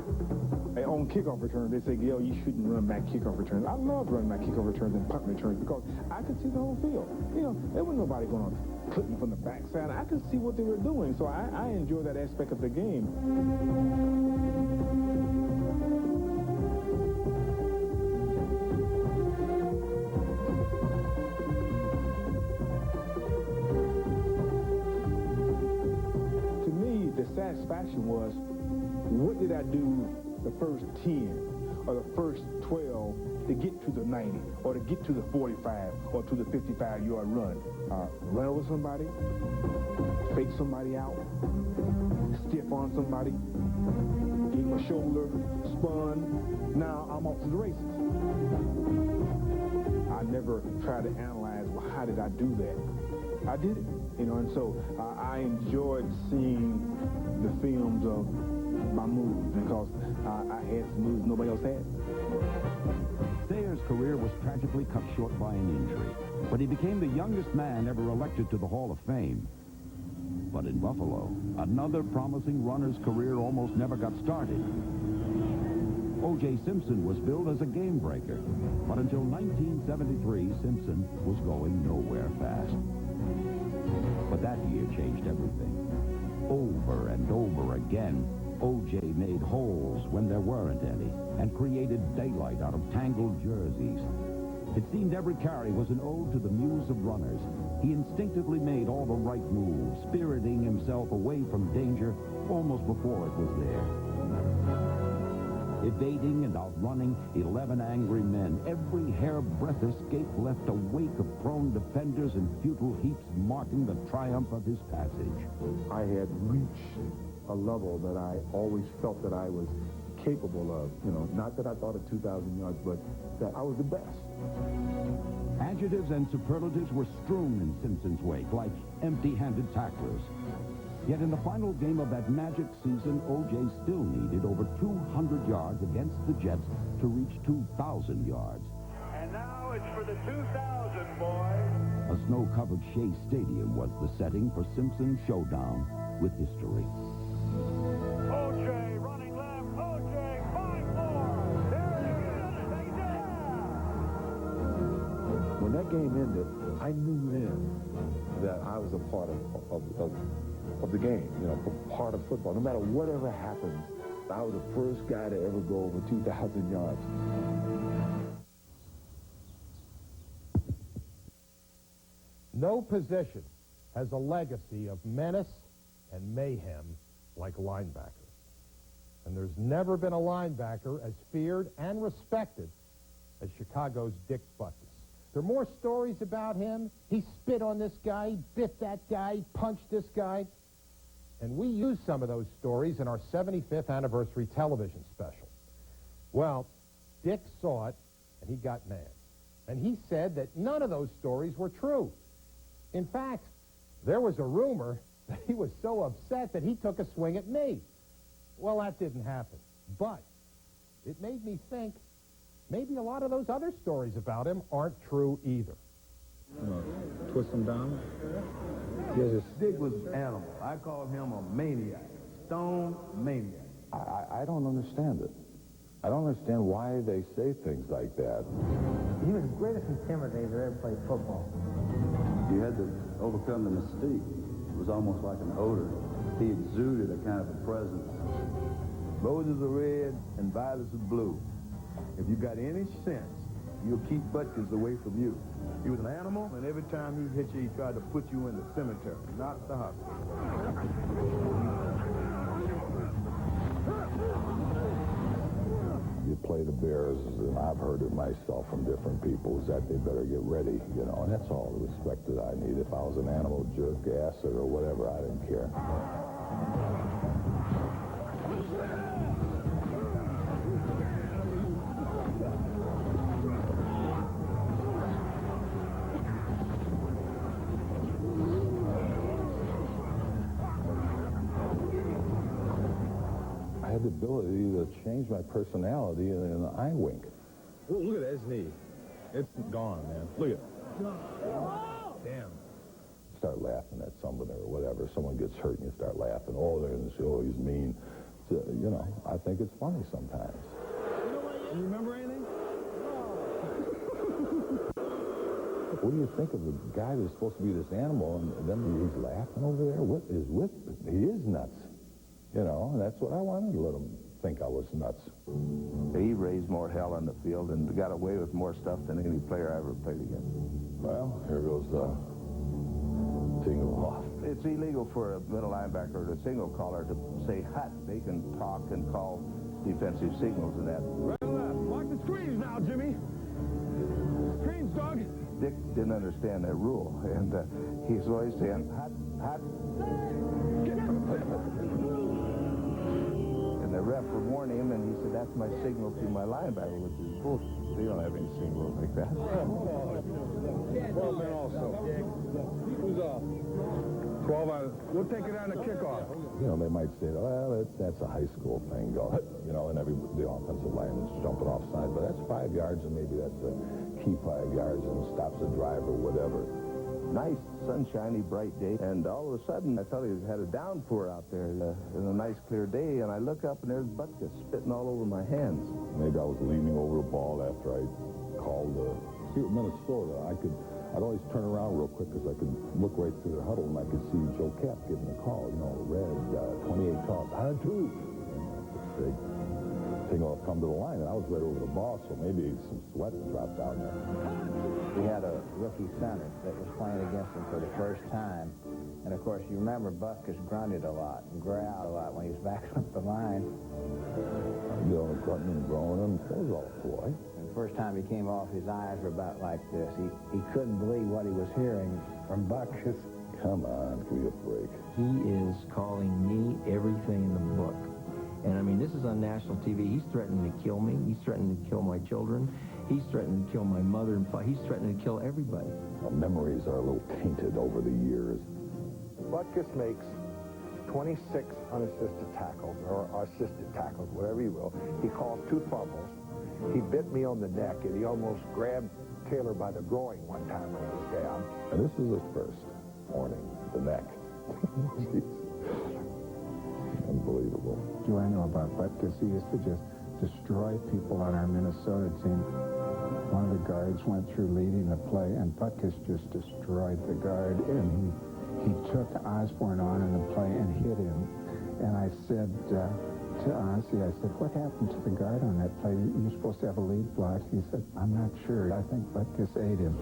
Hey, on kickoff returns, they say, Gale, you shouldn't run back kickoff returns. I love running back kickoff returns and punt returns because I could see the whole field. There was nobody going to clip me from the backside. I could see what they were doing, so I enjoy that aspect of the game. To me, the satisfaction was, what did I do the first 10 or the first 12 to get to the 90 or to get to the 45 or to the 55-yard run? Run over somebody, fake somebody out, stiff on somebody, gave my shoulder, spun. Now I'm off to the races. I never tried to analyze, well, how did I do that? I did it, and so I enjoyed seeing the films of my moves because I had some moves nobody else had. Sayers' career was tragically cut short by an injury, but he became the youngest man ever elected to the Hall of Fame. But in Buffalo, another promising runner's career almost never got started. O.J. Simpson was billed as a game breaker. But until 1973, Simpson was going nowhere fast. But that year changed everything. Over and over again, O.J. made holes when there weren't any and created daylight out of tangled jerseys. It seemed every carry was an ode to the muse of runners. He instinctively made all the right moves, spiriting himself away from danger almost before it was there. Evading and outrunning 11 angry men, every hairbreadth escape left a wake of prone defenders and futile heaps marking the triumph of his passage. I had reached a level that I always felt that I was capable of. You know, not that I thought of 2,000 yards, but that I was the best. Adjectives and superlatives were strewn in Simpson's wake like empty-handed tacklers. Yet in the final game of that magic season, O.J. still needed over 200 yards against the Jets to reach 2,000 yards. And now it's for the 2,000, boys. A snow-covered Shea Stadium was the setting for Simpson's showdown with history. O.J. running left. O.J. 5-4. There it is. When that game ended, I knew then that I was a part of the game, you know, part of football. No matter whatever happened, I was the first guy to ever go over 2,000 yards. No position has a legacy of menace and mayhem like linebacker. And there's never been a linebacker as feared and respected as Chicago's Dick Butkus. There are more stories about him. He spit on this guy, he bit that guy, punched this guy. And we used some of those stories in our 75th anniversary television special. Well, Dick saw it, and he got mad. And he said that none of those stories were true. In fact, there was a rumor that he was so upset that he took a swing at me. Well, that didn't happen. But it made me think maybe a lot of those other stories about him aren't true either. Twist him down? Yes, Dick was an animal. I call him a maniac. Stone maniac. I don't understand it. I don't understand why they say things like that. He was the greatest intimidator that ever played football. You had to overcome the mystique. It was almost like an odor. He exuded a kind of a presence. Roses are red and violets are blue. If you got any sense, you'll keep Butkus away from you. He was an animal, and every time he hit you, he tried to put you in the cemetery, not the hospital. You play the Bears, and I've heard it myself from different people, is that they better get ready, you know, and that's all the respect that I need. If I was an animal, jerk, acid, or whatever, I didn't care. I had the ability to change my personality in an eye wink. Look at his knee. It's gone, man. Look at it. Damn. Start laughing at somebody or whatever. Someone gets hurt and you start laughing. Oh, they're going to say, oh, he's mean. So, you know, I think it's funny sometimes. You remember anything? What do you think of the guy that's supposed to be this animal and then he's laughing over there? What is with him? He is nuts. You know, and that's what I wanted to let him think I was nuts. He raised more hell on the field and got away with more stuff than any player I ever played against. Well, here goes the single off. It's illegal for a middle linebacker or a single caller to say hut. They can talk and call defensive signals and that. Right and left. Watch the screens now, Jimmy. Screens, dog. Dick didn't understand that rule, and he's always saying hut, hut. And the ref would warn him, and he said, that's my signal to my linebacker, which is bullshit. They don't have any signals like that. 12 men also. Who's off? 12 out. We'll take it on the kickoff. You know, they might say, well, that's a high school thing. Go, you know, and the offensive lineman's jumping offside, but that's 5 yards, and maybe that's a key 5 yards and stops the drive or whatever. nice, sunshiny, bright day, and all of a sudden I thought he had a downpour out there in a nice, clear day, and I look up and there's Butkus spitting all over my hands. Maybe I was leaning over the ball after I called Minnesota. I'd always turn around real quick because I could look right through the huddle and I could see Joe Kapp giving a call, red, 28 calls, 102. And the thing will come to the line, and I was right over the ball, so maybe some sweat dropped down there. We had a rookie center that was playing against him for the first time. And, of course, you remember Butkus grunted a lot and growled a lot when he was back up the line. Grunting and groaning, that was all ploy. The first time he came off, his eyes were about like this. He couldn't believe what he was hearing from Butkus. Come on, give me a break. He is calling me everything in the book. And, I mean, this is on national TV. He's threatening to kill me. He's threatening to kill my children. He's threatening to kill my mother and father. He's threatening to kill everybody. Our memories are a little tainted over the years. Butkus makes 26 unassisted tackles, or assisted tackles, whatever you will. He calls 2 fumbles. He bit me on the neck, and he almost grabbed Taylor by the groin one time when he was down. And this is his first warning, the neck. Unbelievable. Do I know about Butkus? He used to just destroy people on our Minnesota team. One of the guards went through leading the play, and Butkus just destroyed the guard, and he took Osborne on in the play and hit him. And I said to Ozzie, I said, what happened to the guard on that play? You're supposed to have a lead block. He said, I'm not sure. I think Butkus ate him.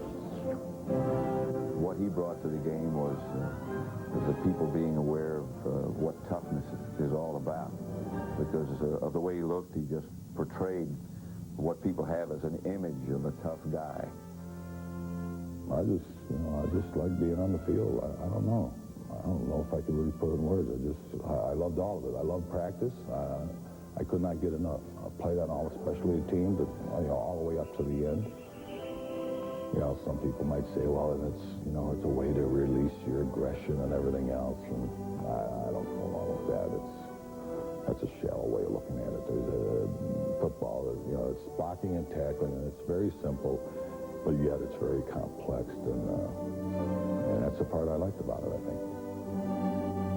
What he brought to the game was the people being aware of what toughness is all about. Because of the way he looked, he just portrayed what people have as an image of a tough guy. I just like being on the field. I don't know. I don't know if I could really put it in words. I loved all of it. I loved practice. I could not get enough. I played on all the special league teams, all the way up to the end. Some people might say, well, it's a way to release your aggression and everything else. And I don't go along with that. That's a shallow way of looking at it. There's a football, it's blocking and tackling, and it's very simple, but yet it's very complex, and that's the part I liked about it, I think.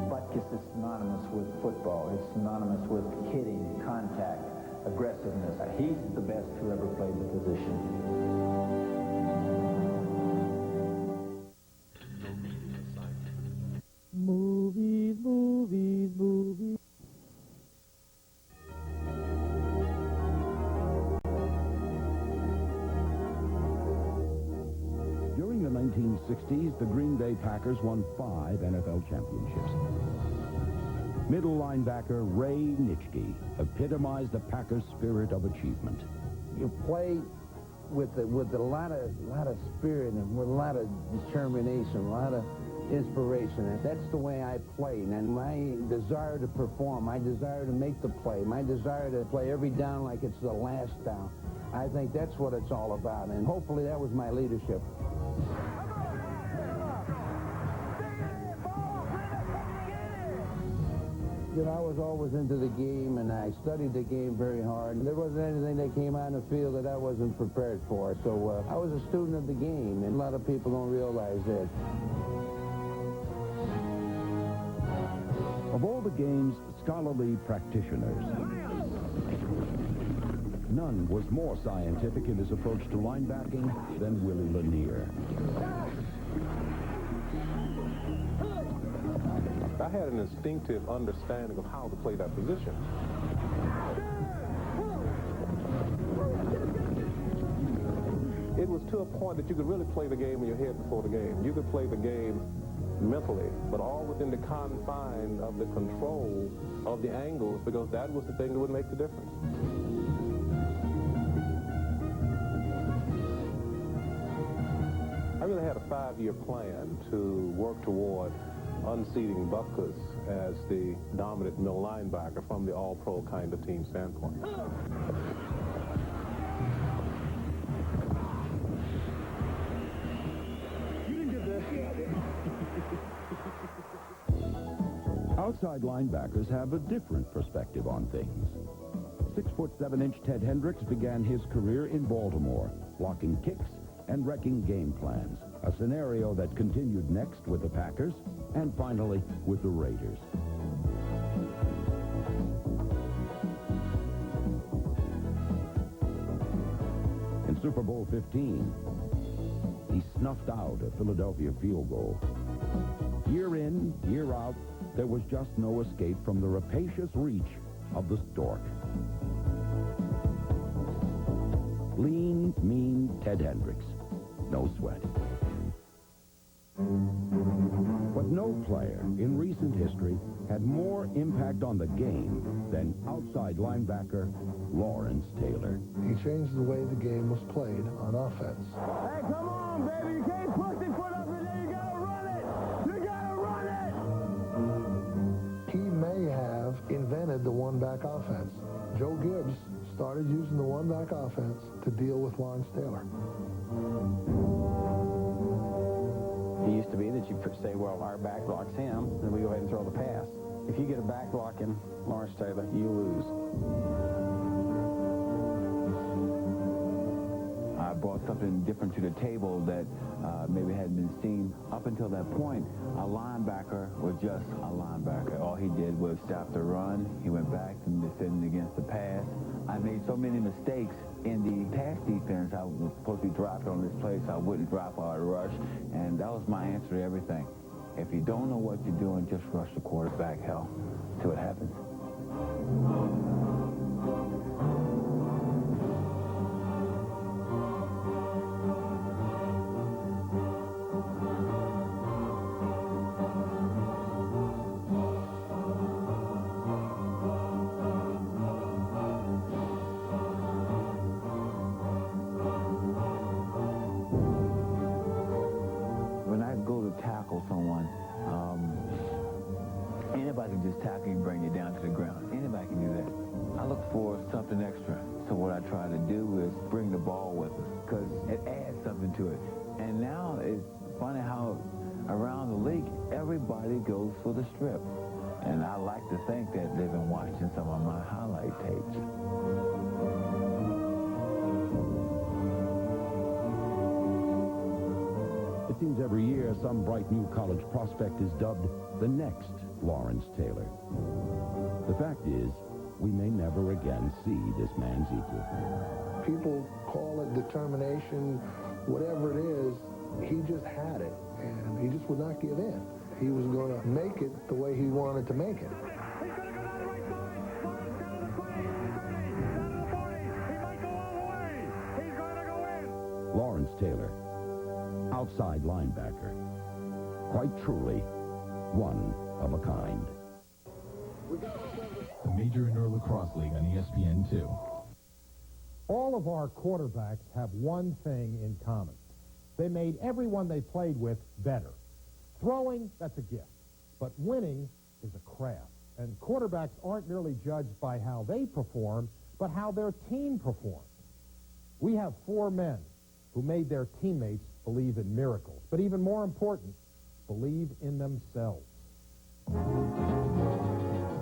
Butkus is synonymous with football. It's synonymous with hitting, contact, aggressiveness. He's the best who ever played the position. Movies, movies, movies. During the 1960s, the Green Bay Packers won 5 NFL championships. Middle linebacker Ray Nitschke epitomized the Packers' spirit of achievement. You play with a lot of spirit and with a lot of determination, a lot of inspiration. And that's the way I played. And my desire to perform, my desire to make the play, my desire to play every down like it's the last down. I think that's what it's all about. And hopefully that was my leadership. I was always into the game, and I studied the game very hard. There wasn't anything that came on the field that I wasn't prepared for. So I was a student of the game, and a lot of people don't realize that. Of all the game's scholarly practitioners, none was more scientific in his approach to linebacking than Willie Lanier. I had an instinctive understanding of how to play that position. It was to a point that you could really play the game in your head before the game. You could play the game mentally, but all within the confines of the control of the angles, because that was the thing that would make the difference. I really had a 5-year plan to work toward unseating Butkus as the dominant middle linebacker from the all-pro kind of team standpoint. Outside linebackers have a different perspective on things. 6'7" Ted Hendricks began his career in Baltimore, blocking kicks and wrecking game plans. a scenario that continued next with the Packers and finally with the Raiders. In Super Bowl 15, he snuffed out a Philadelphia field goal. Year in, year out, there was just no escape from the rapacious reach of the Stork. Lean, mean Ted Hendricks. No sweat. But no player in recent history had more impact on the game than outside linebacker Lawrence Taylor. He changed the way the game was played on offense. Hey, come on, baby. You can't push it, put up and there. You gotta run it. You gotta run it. He may have invented the one-back offense. Joe Gibbs started using the one-back offense to deal with Lawrence Taylor. It used to be that you say, well, our back blocks him, then we go ahead and throw the pass. If you get a back block in Lawrence Taylor, you lose. I brought something different to the table that maybe hadn't been seen. Up until that point, a linebacker was just a linebacker. All he did was stop the run. He went back and defended against the pass. I made so many mistakes in the pass defense. I was supposed to be dropped on this play, so I wouldn't drop or I'd rush. And that was my answer to everything. If you don't know what you're doing, just rush the quarterback, hell, till it happens. When I go to tackle someone, anybody can just tackle you and bring you down to the ground. Anybody can do that. I look for something extra. So what I try to do is bring the ball with us because it adds something to it. And now it's funny how around the league, everybody goes for the strip. And I like to think that they've been watching some of my highlight tapes. It seems every year some bright new college prospect is dubbed the next Lawrence Taylor. The fact is, we may never again see this man's equal. People call it determination, whatever it is, he just had it, and he just would not give in. He was going to make it the way he wanted to make it. Lawrence Taylor, outside linebacker. Quite truly, one of a kind. The Major Indoor Lacrosse League on ESPN2. All of our quarterbacks have one thing in common. They made everyone they played with better. Throwing, that's a gift. But winning is a craft. And quarterbacks aren't merely judged by how they perform, but how their team performs. We have 4 men who made their teammates believe in miracles. But even more important, believe in themselves.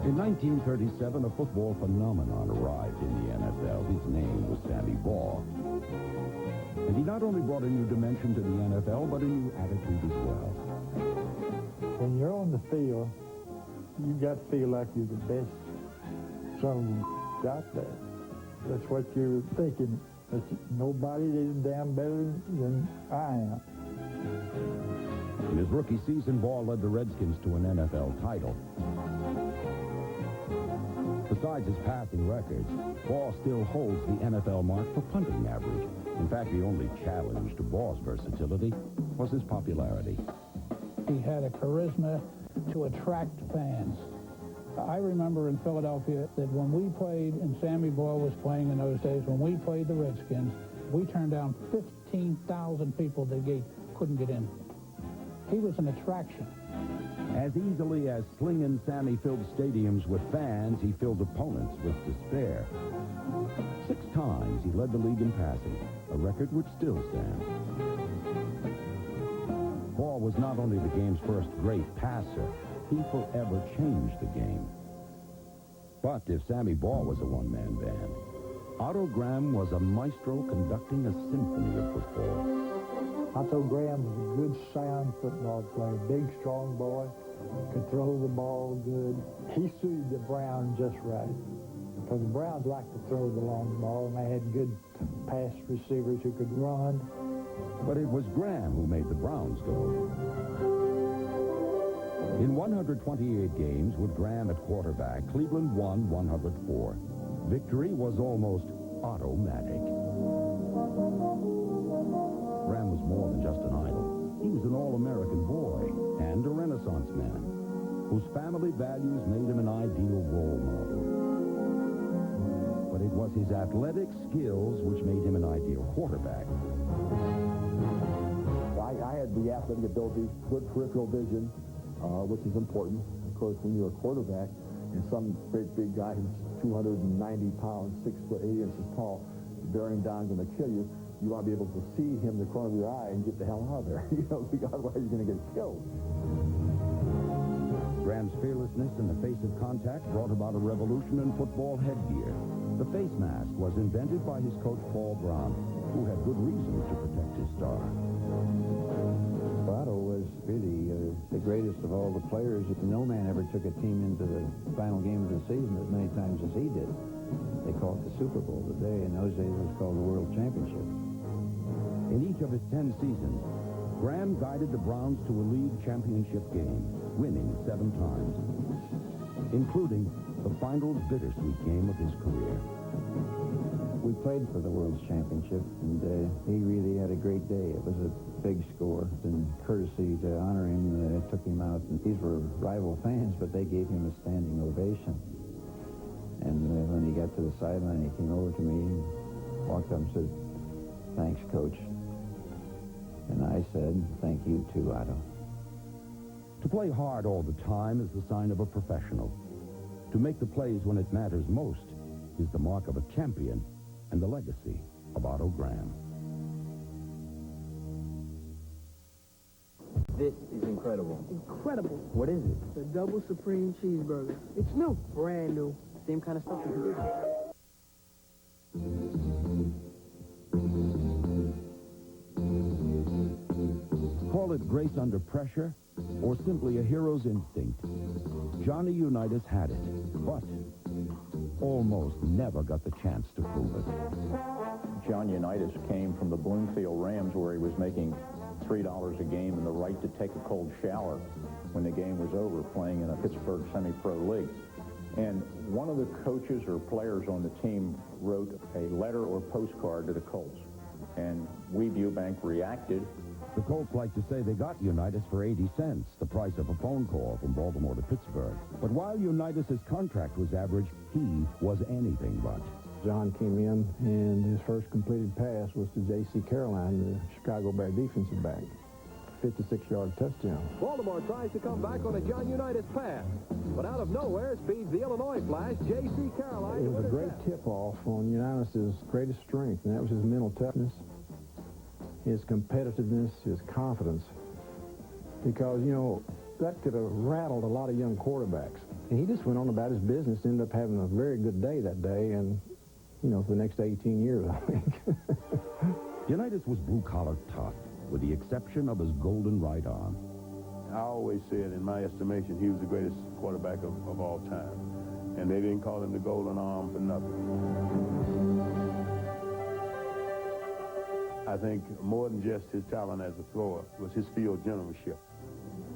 In 1937, a football phenomenon arrived in the NFL. His name was Sammy Baugh. And he not only brought a new dimension to the NFL, but a new attitude as well. When you're on the field, you got to feel like you're the best son out there. That's what you're thinking. That nobody is damn better than I am. In his rookie season, Baugh led the Redskins to an NFL title. Besides his passing records, Baugh still holds the NFL mark for punting average. In fact, the only challenge to Baugh's versatility was his popularity. He had a charisma to attract fans. I remember in Philadelphia that when we played, and Sammy Baugh was playing in those days, when we played the Redskins, we turned down 15,000 people at the gate, couldn't get in. He was an attraction. As easily as Sling and Sammy filled stadiums with fans, he filled opponents with despair. 6 times he led the league in passing, a record which still stands. Baugh was not only the game's first great passer, he forever changed the game. But if Sammy Baugh was a one-man band, Otto Graham was a maestro conducting a symphony of football. Otto Graham was a good, sound football player, big, strong boy, could throw the ball good. He suited the Browns just right, because the Browns liked to throw the long ball, and they had good pass receivers who could run. But it was Graham who made the Browns go. In 128 games with Graham at quarterback, Cleveland won 104. Victory was almost automatic. Graham was more than just an idol. He was an all-American boy and a Renaissance man whose family values made him an ideal role model. But it was his athletic skills which made him an ideal quarterback. I had the athletic ability, good peripheral vision, which is important. Of course, when you're a quarterback and some great big guy who's 290 pounds, 6 foot 8 inches tall, bearing down, going to kill you, you want to be able to see him in the corner of your eye and get the hell out of there. Because otherwise you're going to get killed. Graham's fearlessness in the face of contact brought about a revolution in football headgear. The face mask was invented by his coach, Paul Brown, who had good reason to protect his star. Otto was really the greatest of all the players. No man ever took a team into the final game of the season as many times as he did. They call it the Super Bowl today. In those days, it was called the World Championship. In each of his 10 seasons, Graham guided the Browns to a league championship game, winning 7 times, including the final bittersweet game of his career. We played for the World Championship, and he really had a great day. It was a big score, and courtesy to honor him, took him out. And these were rival fans, but they gave him a standing ovation. And when he got to the sideline, he came over to me, walked up and said, "Thanks, Coach." And I said, "Thank you too, Otto." To play hard all the time is the sign of a professional. To make the plays when it matters most is the mark of a champion and the legacy of Otto Graham. This is incredible. Incredible. What is it? The double supreme cheeseburger. It's new. Brand new. Same kind of stuff you can do. Call it grace under pressure or simply a hero's instinct. Johnny Unitas had it, but almost never got the chance to prove it. John Unitas came from the Bloomfield Rams, where he was making $3 a game and the right to take a cold shower when the game was over, playing in a Pittsburgh semi-pro league. And one of the coaches or players on the team wrote a letter or postcard to the Colts. And Weeb Ewbank reacted. The Colts like to say they got Unitas for 80 cents, the price of a phone call from Baltimore to Pittsburgh. But while Unitas' contract was average, he was anything but. John came in, and his first completed pass was to J.C. Caroline, the Chicago Bear defensive back. 56-yard touchdown. Baltimore tries to come back on a John Unitas pass, but out of nowhere speeds the Illinois Flash, J.C. Caroline. It was a great tip-off on Unitas' greatest strength, and that was his mental toughness, his competitiveness, his confidence. Because, you know, that could have rattled a lot of young quarterbacks. And he just went on about his business, ended up having a very good day that day, and, you know, for the next 18 years, I think. Unitas was blue-collar tough, with the exception of his golden right arm. I always said, in my estimation, he was the greatest quarterback of all time. And they didn't call him the golden arm for nothing. I think more than just his talent as a thrower was his field generalship.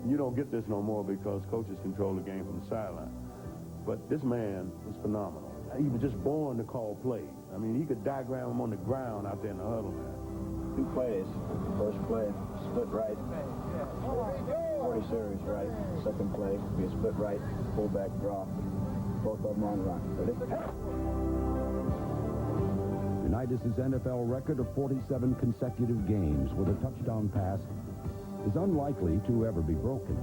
You don't get this no more because coaches control the game from the sideline. But this man was phenomenal. He was just born to call plays. I mean, he could diagram them on the ground out there in the huddle, man. 2 plays. First play, split right. 40 series right. Second play, be a split right, fullback draw. Both of them on run. Ready? Unitas' NFL record of 47 consecutive games with a touchdown pass is unlikely to ever be broken.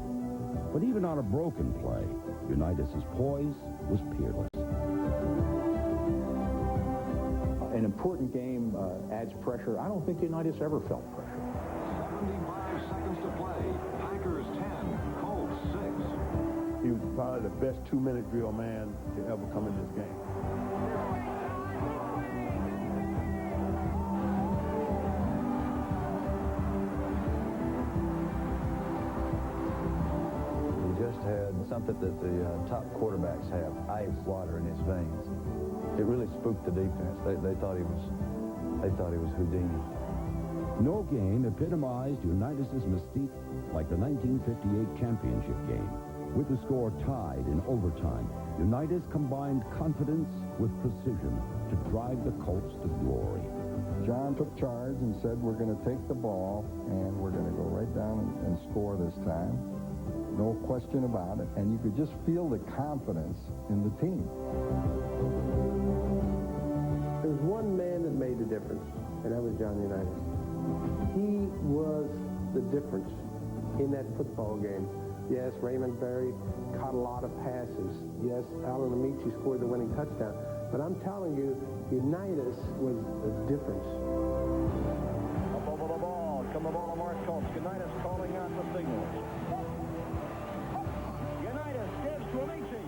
But even on a broken play, Unitas' poise was peerless. An important game adds pressure. I don't think Unitas ever felt pressure. 75 seconds to play. Packers 10, Colts 6. He was probably the best 2-minute drill man to ever come in this game. had something that the top quarterbacks have, ice water in his veins. It really spooked the defense. They thought he was Houdini. No game epitomized Unitas' mystique like the 1958 championship game. With the score tied in overtime, Unitas combined confidence with precision to drive the Colts to glory. John took charge and said, we're going to take the ball, and we're going to go right down and score this time. No question about it. And you could just feel the confidence in the team. There was one man that made the difference, and that was John Unitas. He was the difference in that football game. Yes, Raymond Berry caught a lot of passes. Yes, Alan Amici scored the winning touchdown. But I'm telling you, Unitas was the difference. Up over the ball. Come the ball to Mark Colts. Unitas calling out the signals. Unitas gives to Amici.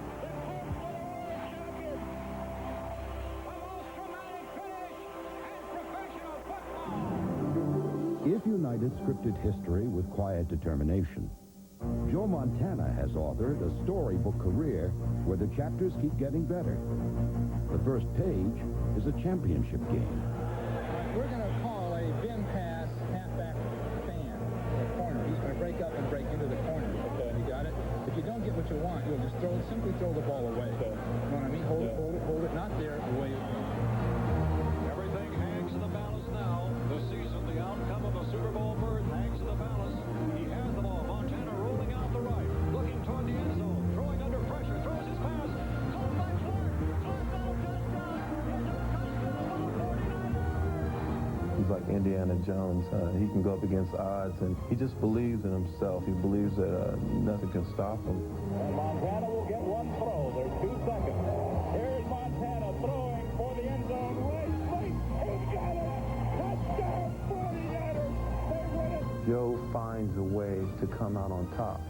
If Unitas scripted history with quiet determination, Joe Montana has authored a storybook career where the chapters keep getting better. The first page is a championship game. We're going to call a bin pass halfback fan, the corner. He's going to break up and break into the corner. Okay. You got it? If you don't get what you want, you'll just simply throw the ball away. Okay. You know what I mean? Hold it, not there, away. Everything hangs in the balance now. The season, the outcome of a Super Bowl berth hangs in the balance. He has the ball. Montana rolling out the right, looking toward the end zone, throwing under pressure, throws his pass. Caught by Clark. He's like Indiana Jones. He can go up against odds, and he just believes in himself. He believes that nothing can stop him. And Montana will get one throw. There's 2 seconds. Here's Montana throwing for the end zone. Right. He's got it. Touchdown, 49ers. They win it. Joe finds a way to come out on top.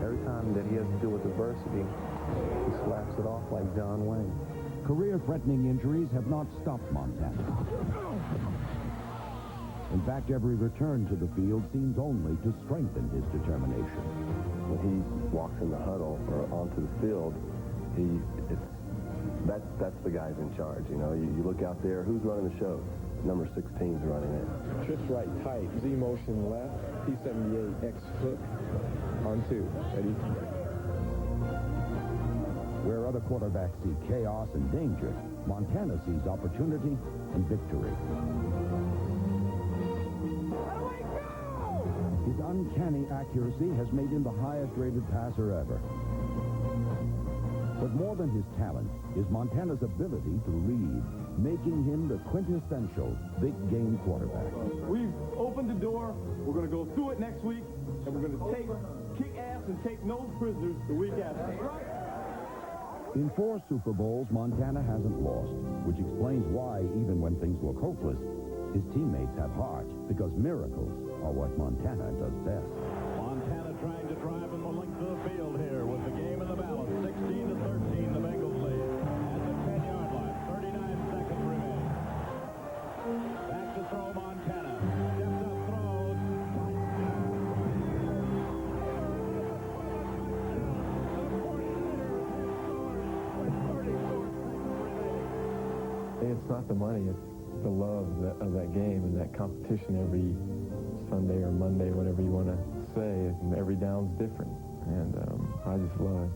Every time that he has to deal with adversity, he slaps it off like John Wayne. Career-threatening injuries have not stopped Montana. In fact, every return to the field seems only to strengthen his determination. When he walks in the huddle or onto the field, that's the guy's in charge. You know, you look out there, who's running the show? Number 16's running it. Trips right tight, Z motion left, P78 X hook on 2. Ready? Where other quarterbacks see chaos and danger, Montana sees opportunity and victory. His uncanny accuracy has made him the highest-rated passer ever. But more than his talent is Montana's ability to lead, making him the quintessential big-game quarterback. We've opened the door. We're going to go through it next week, and we're going to kick ass and take no prisoners the week after. In 4 Super Bowls, Montana hasn't lost, which explains why, even when things look hopeless, his teammates have heart, because miracles are what Montana does best. Montana trying to drive in the length of the field here with the game in the balance. 16-13, the Bengals lead. At the 10-yard line, 39 seconds remain. Back to throw Montana. Steps up, throws. It's not the money, it's the love of that game and that competition every Sunday or Monday, whatever you want to say. And every down's different, and I just love it.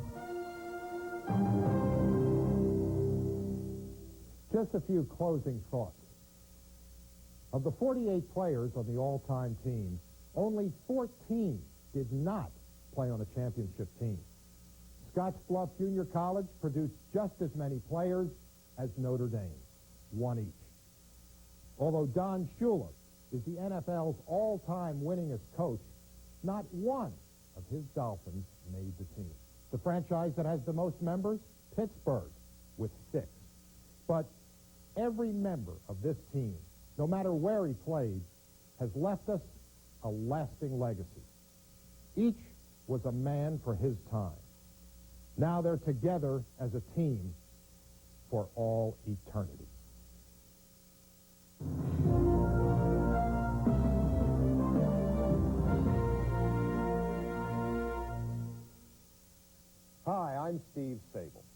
Just a few closing thoughts. Of the 48 players on the all-time team, only 14 did not play on a championship team. Scottsbluff Junior College produced just as many players as Notre Dame, 1 each. Although Don Shula is the NFL's all-time winningest coach, not one of his Dolphins made the team. The franchise that has the most members, Pittsburgh, with 6. But every member of this team, no matter where he played, has left us a lasting legacy. Each was a man for his time. Now they're together as a team for all eternity. Steve Sabol.